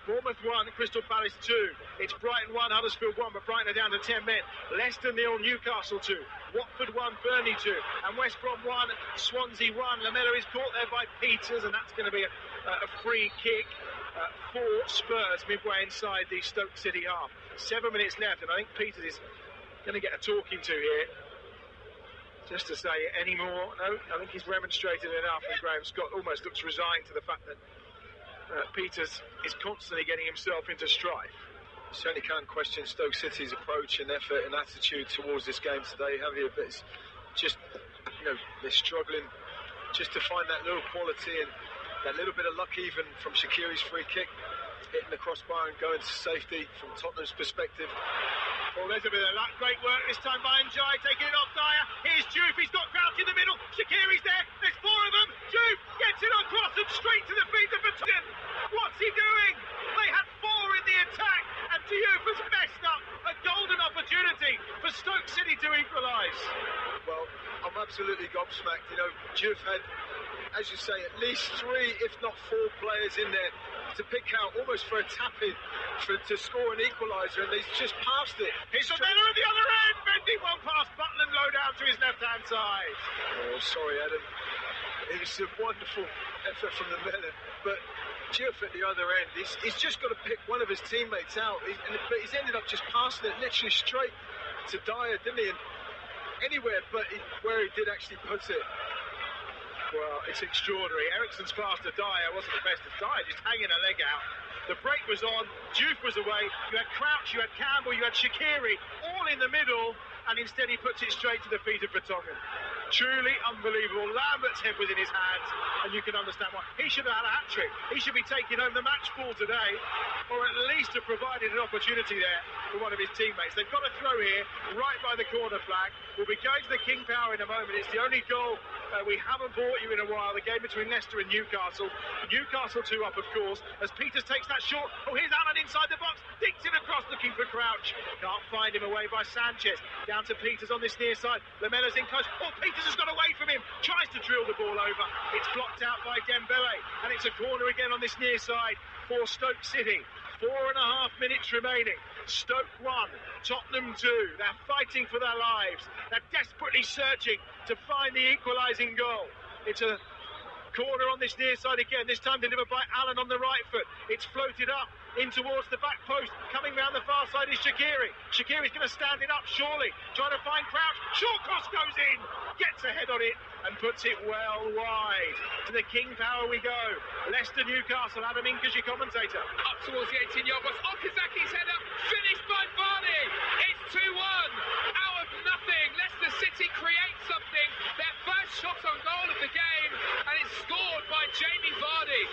Bournemouth 1, Crystal Palace 2. It's Brighton 1, Huddersfield 1, but Brighton are down to 10 men. Leicester 0, Newcastle 2. Watford 1, Burnley 2. And West Brom 1, Swansea 1. Lamela is caught there by Peters, and that's going to be a free kick for Spurs midway inside the Stoke City half. 7 minutes left, and I think Peters is going to get a talking to here. Just to say any more, no, I think he's remonstrated enough, and Graham Scott almost looks resigned to the fact that Peters is constantly getting himself into strife. Certainly can't question Stoke City's approach and effort and attitude towards this game today, have you? But it's just, they're struggling just to find that little quality and that little bit of luck even from Shaqiri's free kick, hitting the crossbar and going to safety from Tottenham's perspective. Well, there's a bit of luck. Great work this time by Njai, taking it off Dyer. Here's Juve, he's got Crouch in the middle. Shaqiri's there, there's 4 of them. Juve gets it across and straight to the feet of Vertonghen. What's he doing? They had 4 in the attack, and Diouf has messed up a golden opportunity for Stoke City to equalise. Well, I'm absolutely gobsmacked. Diouf had, as you say, at least 3, if not 4 players in there to pick out almost for a tap-in to score an equaliser, and he's just passed it. Here's Lamela at the other end, bending one past Butland, low down to his left-hand side. Oh, sorry, Adam. It was a wonderful effort from Lamela, but Diouf at the other end, he's just got to pick one of his teammates out, but he's ended up just passing it literally straight to Dyer, didn't he? And anywhere but where he did actually put it. Well, it's extraordinary. Eriksen's pass to Dyer wasn't the best of Dyer, just hanging a leg out. The break was on, Diouf was away, you had Crouch, you had Campbell, you had Shaqiri, all in the middle, and instead he puts it straight to the feet of Vertonghen. Truly unbelievable. Lambert's head was in his hands, and you can understand why. He should have had a hat-trick. He should be taking home the match ball today, or at least have provided an opportunity there for one of his teammates. They've got a throw here, right by the corner flag. We'll be going to the King Power in a moment. It's the only goal we haven't brought you in a while. The game between Leicester and Newcastle. Newcastle 2 up, of course, as Peters takes that shot. Oh, here's Allen inside the box. Dinks it across, looking for Crouch. Can't find him, away by Sanchez. Down to Peters on this near side. Lamela's in close. Oh, Peters has got away from him. Tries to drill the ball over. It's blocked out by Dembele. And it's a corner again on this near side for Stoke City. 4.5 minutes remaining. Stoke 1, Tottenham 2. They're fighting for their lives. They're desperately searching to find the equalising goal. It's a corner on this near side again, this time delivered by Allen on the right foot. It's floated up in towards the back post. Coming round the far side is Shaqiri. Shaqiri's going to stand it up, surely. Trying to find Crouch. Short cross goes in. Gets ahead on it and puts it well wide. To the King Power we go. Leicester Newcastle. Adam Inkas, your commentator. Up towards the 18-yard box. Okazaki's header. Finished by Vardy. It's 2-1. Out of nothing. Leicester City create something. Their first shot on goal of the game. And it's scored by Jamie Vardy.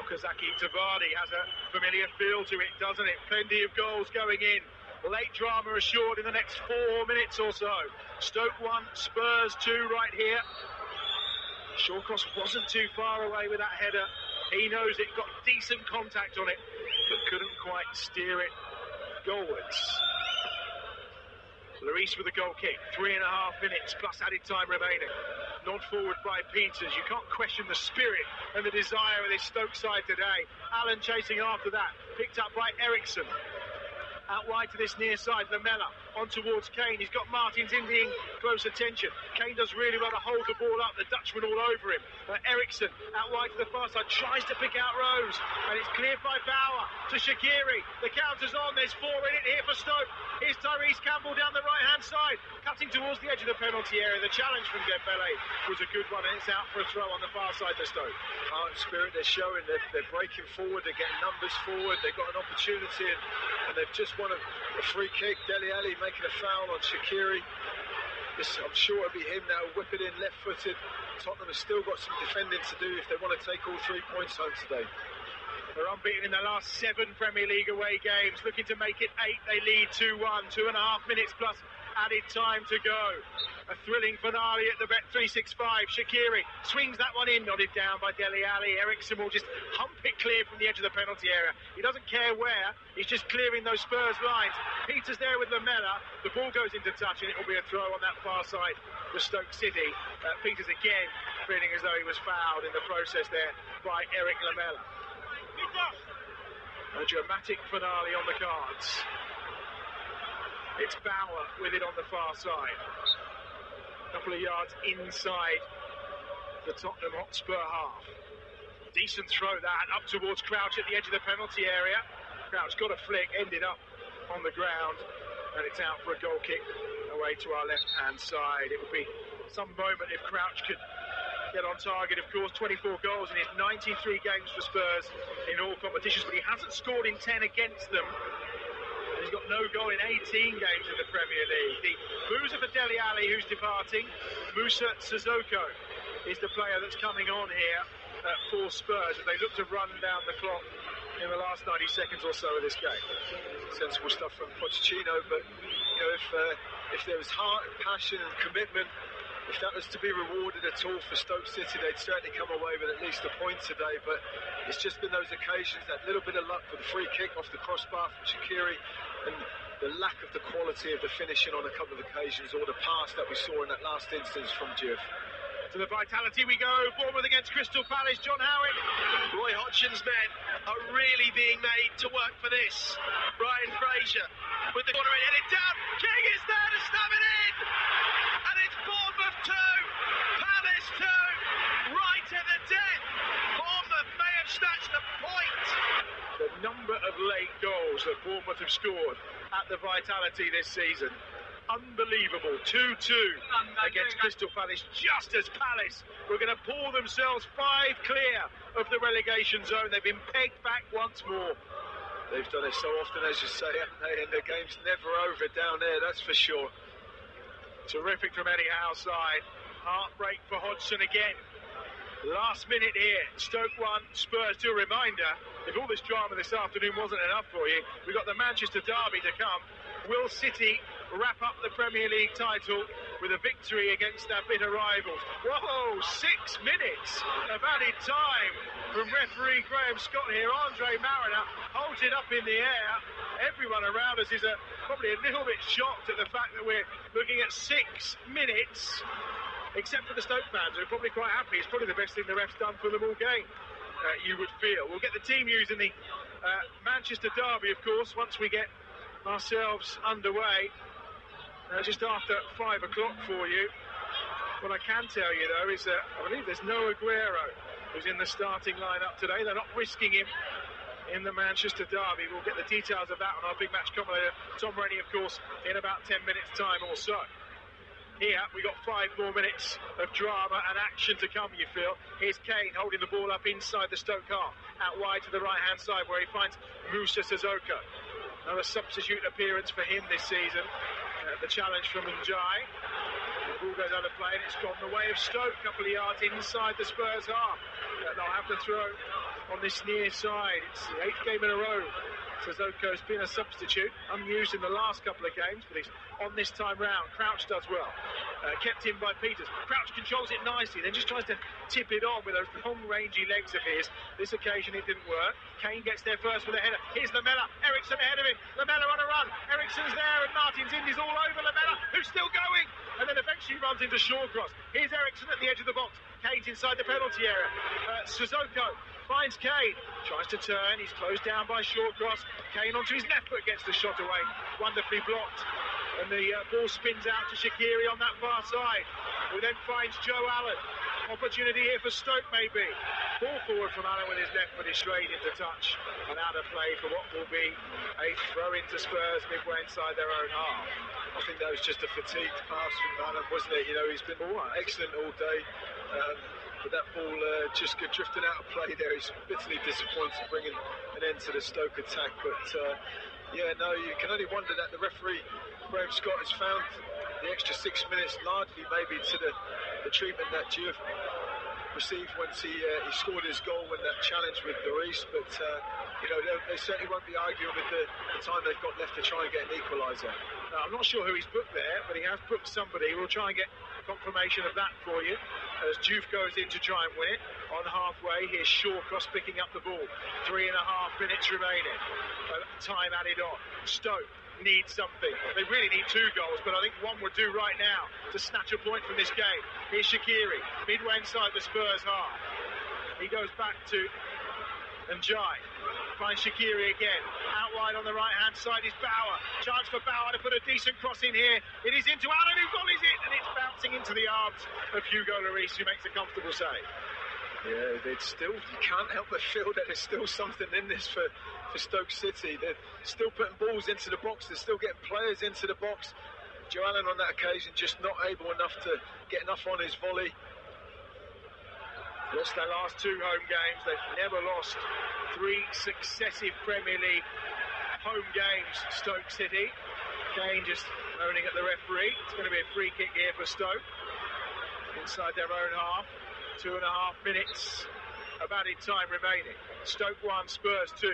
Okazaki to Vardy has a familiar feel to it, doesn't it? Plenty of goals going in. Late drama assured in the next 4 minutes or so. Stoke 1, Spurs 2 right here. Shawcross wasn't too far away with that header. He knows it, got decent contact on it, but couldn't quite steer it goalwards. Lloris with a goal kick, 3.5 minutes plus added time remaining. Nod forward by Peters. You can't question the spirit and the desire of this Stoke side today. Allen chasing after that, picked up by Eriksen. Out wide to this near side, Lamela on towards Kane. He's got Martins Indying close attention. Kane does really well to hold the ball up, the Dutchman all over him. Eriksson out wide to the far side, tries to pick out Rose, and it's cleared by Bauer to Shaqiri. The counter's on, there's 4 in it here for Stoke. Here's Tyrese Campbell down the right-hand side, cutting towards the edge of the penalty area. The challenge from Dembele was a good one, and it's out for a throw on the far side for Stoke. Heart and spirit they're showing, they're breaking forward, they're getting numbers forward, they've got an opportunity, and they've just won a free kick. Dele Alli making a foul on Shaqiri. I'm sure it'll be him now, whip it in left-footed. Tottenham has still got some defending to do if they want to take all 3 points home today. They're unbeaten in the last 7 Premier League away games, looking to make it 8. They lead 2-1, 2.5 minutes plus added time to go. A thrilling finale at the Bet365. Shaqiri swings that one in, nodded down by Dele Alli. Eriksson will just hump it clear from the edge of the penalty area. He doesn't care where, he's just clearing those Spurs lines. Peters there with Lamela. The ball goes into touch and it will be a throw on that far side for Stoke City. Peters again feeling as though he was fouled in the process there by Eric Lamela. A dramatic finale on the cards. It's Bauer with it on the far side. A couple of yards inside the Tottenham Hotspur half. Decent throw that, up towards Crouch at the edge of the penalty area. Crouch got a flick, ended up on the ground, and it's out for a goal kick away to our left-hand side. It would be some moment if Crouch could get on target. Of course, 24 goals in his 93 games for Spurs in all competitions, but he hasn't scored in 10 against them. He's got no goal in 18 games in the Premier League. The boozer for Dele Alli, who's departing. Moussa Sissoko is the player that's coming on here for Spurs as they look to run down the clock in the last 90 seconds or so of this game. Sensible stuff from Pochettino, but you know, if there was heart and passion and commitment, if that was to be rewarded at all for Stoke City, they'd certainly come away with at least a point today. But it's just been those occasions, that little bit of luck for the free kick off the crossbar from Shaqiri, and the lack of the quality of the finishing on a couple of occasions, or the pass that we saw in that last instance from Diouf. To the Vitality we go. Bournemouth against Crystal Palace. John Howitt. Roy Hodgson's men are really being made to work for this. Brian Fraser with the corner in, headed down. King is there to stab it in. And it's Bournemouth 2, Palace 2, right at the death. Bournemouth may have snatched a point. The number of late goals that Bournemouth have scored at the Vitality this season. Unbelievable. 2-2 against Crystal Palace, just as Palace were going to pull themselves 5 clear of the relegation zone. They've been pegged back once more. They've done it so often, as you say, haven't they? And the game's never over down there, that's for sure. Terrific from Eddie Howe's side. Heartbreak for Hodgson again. Last minute here, Stoke 1, Spurs 2. Reminder, if all this drama this afternoon wasn't enough for you, we've got the Manchester derby to come. Will City wrap up the Premier League title with a victory against their bitter rivals? Whoa, 6 minutes of added time from referee Graham Scott here. Andre Mariner holds it up in the air. Everyone around us is probably a little bit shocked at the fact that we're looking at 6 minutes, except for the Stoke fans, who are probably quite happy. It's probably the best thing the ref's done for them all game, you would feel. We'll get the team news in the Manchester derby, of course, once we get ourselves underway, just after 5 o'clock for you. What I can tell you, though, is that I believe there's no Aguero who's in the starting lineup today. They're not risking him in the Manchester derby. We'll get the details of that on our big match commentator, Tom Rennie, of course, in about 10 minutes' time or so. Here, we got 5 more minutes of drama and action to come, you feel. Here's Kane holding the ball up inside the Stoke half, out wide to the right-hand side where he finds Moussa Sissoko. Another substitute appearance for him this season. The challenge from Njai. The ball goes out of play and it's gone the way of Stoke. A couple of yards inside the Spurs half. They'll have to throw on this near side. It's the 8th game in a row. Sissoko's been a substitute, unused in the last couple of games, but he's on this time round. Crouch does well. Kept in by Peters. Crouch controls it nicely, then just tries to tip it on with those long, rangy legs of his. This occasion it didn't work. Kane gets there first with a header. Here's Lamela. Eriksson ahead of him. Lamela on a run. Eriksson's there, and Martins Indy's all over Lamela, who's still going, and then eventually runs into Shawcross. Here's Eriksson at the edge of the box. Kane's inside the penalty area. Sissoko finds Kane, tries to turn, he's closed down by Shawcross. Kane onto his left foot, gets the shot away, wonderfully blocked. And the ball spins out to Shaqiri on that far side, who then finds Joe Allen. Opportunity here for Stoke, maybe. Ball forward from Allen with his left foot is straight into touch and out of play for what will be a throw into Spurs midway inside their own half. I think that was just a fatigued pass from Allen, wasn't it? You know, he's been excellent all day. But that ball just drifting out of play there. He's bitterly disappointed bringing an end to the Stoke attack. But yeah, no, you can only wonder that the referee, Graham Scott, has found the extra 6 minutes largely maybe to the treatment that Diouf received once he scored his goal when that challenge with Lloris. But you know, they certainly won't be arguing with the time they've got left to try and get an equaliser. I'm not sure who he's booked there, but he has booked somebody. We'll try and get confirmation of that for you as Diouf goes in to try and win it. On halfway, here's Shawcross picking up the ball. 3.5 minutes remaining. Time added on. Stoke need something. They really need 2 goals, but I think one would do right now to snatch a point from this game. Here's Shaqiri, midway inside the Spurs half. He goes back to Njai. Finds Shaqiri again. Out wide on the right-hand side is Bauer. Chance for Bauer to put a decent cross in here. It is into Allen, who volleys it, and it's bouncing into the arms of Hugo Lloris, who makes a comfortable save. Yeah, you can't help but feel that there's still something in this for Stoke City. They're still putting balls into the box. They're still getting players into the box. Joe Allen on that occasion just not able enough to get enough on his volley. Lost their last 2 home games. They've never lost 3 successive Premier League home games, Stoke City. Kane just moaning at the referee. It's going to be a free kick here for Stoke. Inside their own half. 2.5 minutes of added time remaining. Stoke 1, Spurs 2.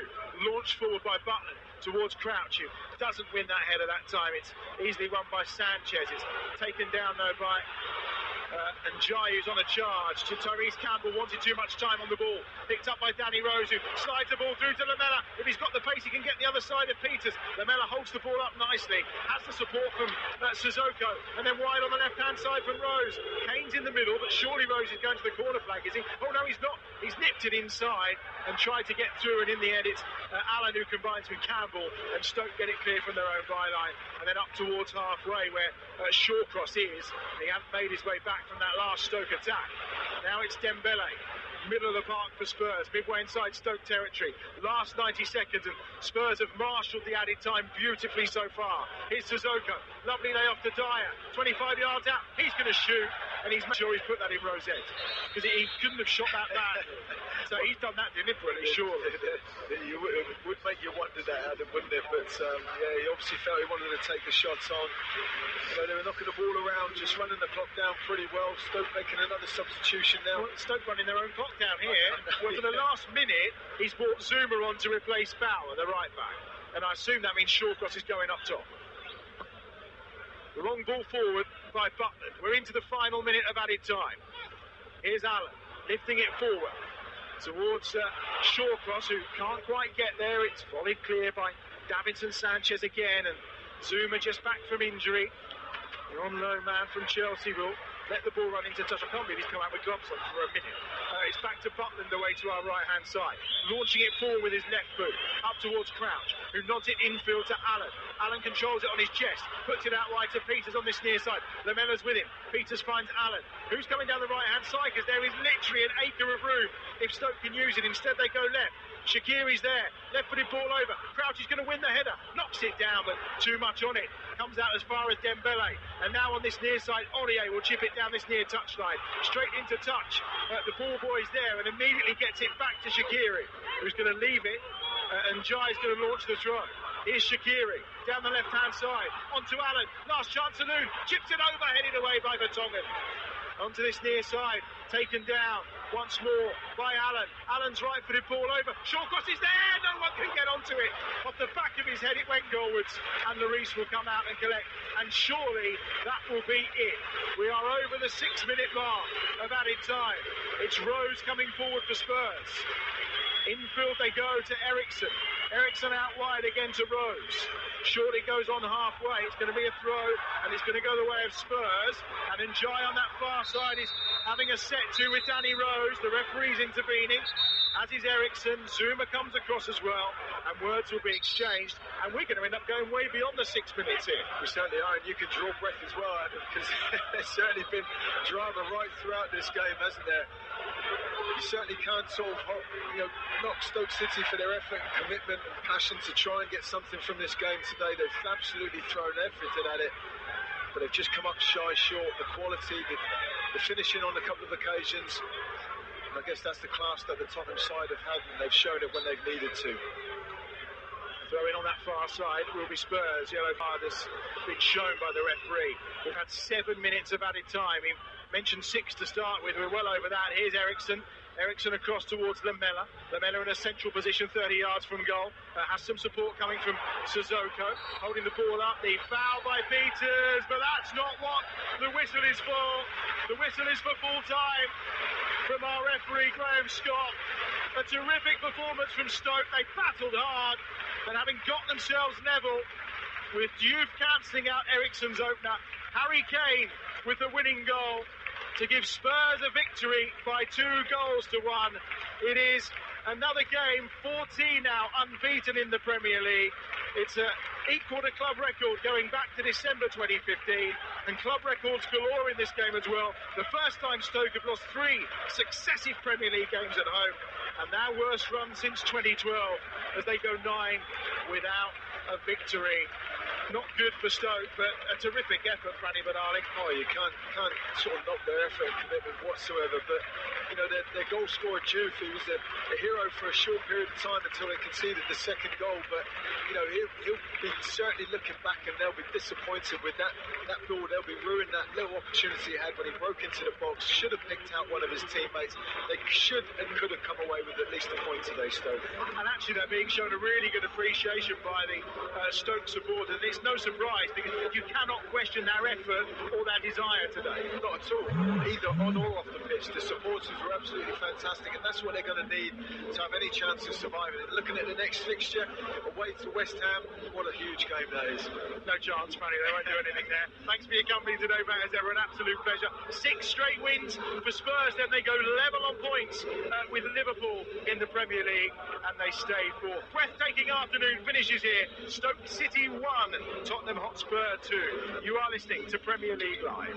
Launched forward by Butland towards Crouch, who doesn't win that header that time. It's easily won by Sanchez. It's taken down though by Njai, who's on a charge. Tyrese Campbell wanted too much time on the ball. Picked up by Danny Rose, who slides the ball through to Lamela. If he's got the pace, he can get the other side of Peters. Lamela holds the ball up nicely. Has the support from Sissoko. And then wide on the left-hand side from Rose. Kane's in the middle, but surely Rose is going to the corner flag, is he? Oh, no, he's not. He's nipped it inside and tried to get through. And in the end, it's Allen who combines with Campbell. And Stoke get it clear from their own byline. And then up towards halfway where Shawcross is. He hasn't made his way back from that last Stoke attack. Now it's Dembele, middle of the park for Spurs, midway inside Stoke territory. Last 90 seconds and Spurs have marshalled the added time beautifully so far. Here's Sissoko, lovely lay off to Dyer, 25 yards out, he's going to shoot, and he's made sure he's put that in Rosette, because he couldn't have shot that badly. So he's done that deliberately, surely. It would make you wonder that, Adam, wouldn't it? But yeah, he obviously felt he wanted to take the shots on. So they were knocking the ball around, just running the clock down pretty well. Stoke making another substitution now. Well, Stoke running their own clock down here. Well, for the last minute, he's brought Zuma on to replace Bauer, the right back. And I assume that means Shawcross is going up top. The long ball forward by Butland. We're into the final minute of added time. Here's Allen, lifting it forward towards Shawcross, who can't quite get there. It's volleyed clear by Davinson Sanchez again, and Zuma just back from injury. The on-loan man from Chelsea will let the ball run into touch. I can't believe he's come out with gloves on for a minute. It's back to Butland away to our right-hand side. Launching it forward with his left boot. Up towards Crouch, who nods it infield to Allen. Allen controls it on his chest. Puts it out wide to Peters on this near side. Lamela's with him. Peters finds Allen, who's coming down the right-hand side, because there is literally an acre of room if Stoke can use it. Instead, they go left. Shaqiri's there, left-footed ball over. Crouch is going to win the header, knocks it down, but too much on it. Comes out as far as Dembele, and now on this near side, Aurier will chip it down this near touchline, straight into touch. The ball boy's there, and immediately gets it back to Shaqiri, who's going to leave it, and Jai's going to launch the throw. Here's Shaqiri, down the left-hand side, onto Allen, last chance saloon, chips it over, headed away by Vertonghen. Onto this near side, taken down once more by Allen. Allen's right-footed ball over. Shawcross is there, no one can get onto it. Off the back of his head it went goalwards, and Lloris will come out and collect. And surely that will be it. We are over the 6-minute mark of added time. It's Rose coming forward for Spurs. Infield they go to Eriksson. Eriksson out wide again to Rose. Shorty goes on halfway. It's going to be a throw, and it's going to go the way of Spurs. And Njai on that far side is having a set to with Danny Rose. The referee's intervening, as is Eriksson. Zuma comes across as well, and words will be exchanged. And we're going to end up going way beyond the 6 minutes here. We certainly are, and you can draw breath as well, Adam, because there's certainly been drama right throughout this game, hasn't there? You certainly can't sort of, knock Stoke City for their effort and commitment and passion to try and get something from this game today. They've absolutely thrown everything at it, but they've just come up short. The quality, the finishing on a couple of occasions, and I guess that's the class that the Tottenham side have had, and they've shown it when they've needed to. Throwing on that far side will be Spurs. Yellow card has been shown by the referee. We've had 7 minutes of added time. He mentioned 6 to start with. We're well over that. Here's Eriksson. Eriksson across towards Lamela. Lamela in a central position, 30 yards from goal. Has some support coming from Sissoko. Holding the ball up. The foul by Peters, but that's not what the whistle is for. The whistle is for full time from our referee, Graham Scott. A terrific performance from Stoke. They battled hard, and having got themselves level with Diouf cancelling out Eriksson's opener, Harry Kane with the winning goal to give Spurs a victory by 2 goals to 1. It is another game, 14 now, unbeaten in the Premier League. It's equal to club record going back to December 2015, and club records galore in this game as well. The first time Stoke have lost 3 successive Premier League games at home, and their worst run since 2012 as they go 9 without a victory. Not good for Stoke, but a terrific effort, Franny Benali. Oh, you can't sort of knock their effort and commitment whatsoever, but their goal scorer Diouf, he was a hero for a short period of time until they conceded the second goal, but he'll be certainly looking back, and they'll be disappointed with that goal. They'll be ruining that little opportunity he had when he broke into the box. Should have picked out one of his teammates. They should and could have come away with at least a point today, Stoke. And actually they're being shown a really good appreciation by the Stoke supporters. It's no surprise, because you cannot question their effort or their desire today. Not at all, either on or off the pitch. The supporters were absolutely fantastic, and that's what they're going to need to have any chance of surviving. And looking at the next fixture, away to West Ham, what a huge game that is. No chance, Franny, they won't do anything there. Thanks for your company today, mate, as ever, an absolute pleasure. 6 straight wins for Spurs, then they go level on points with Liverpool in the Premier League, and they stay fourth. Breathtaking afternoon finishes here. Stoke City 1, Tottenham Hotspur 2. You are listening to Premier League Live.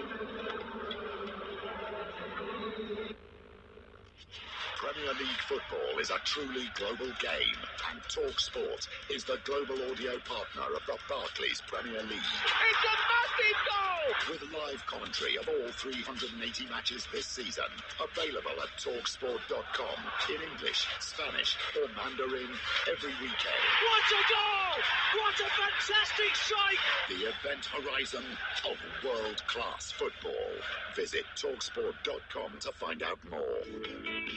Premier League football is a truly global game, and TalkSport is the global audio partner of the Barclays Premier League. It's a massive goal! With live commentary of all 380 matches this season, available at talksport.com in English, Spanish or Mandarin every weekend. What a goal! What a fantastic strike! The event horizon of world-class football. Visit talksport.com to find out more.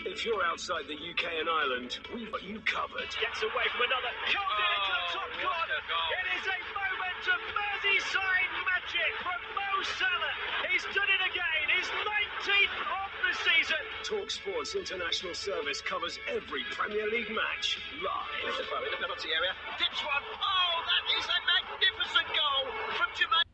If you're outside the UK and Ireland, we've got you covered. Gets away from another. Comes in into the top corner. It is a moment of Merseyside magic from Mo Salah. He's done it again. His 19th of the season. TalkSport's international service covers every Premier League match live. It's a throw in the penalty area. Dips one. Oh, that is a magnificent goal from Jermaine.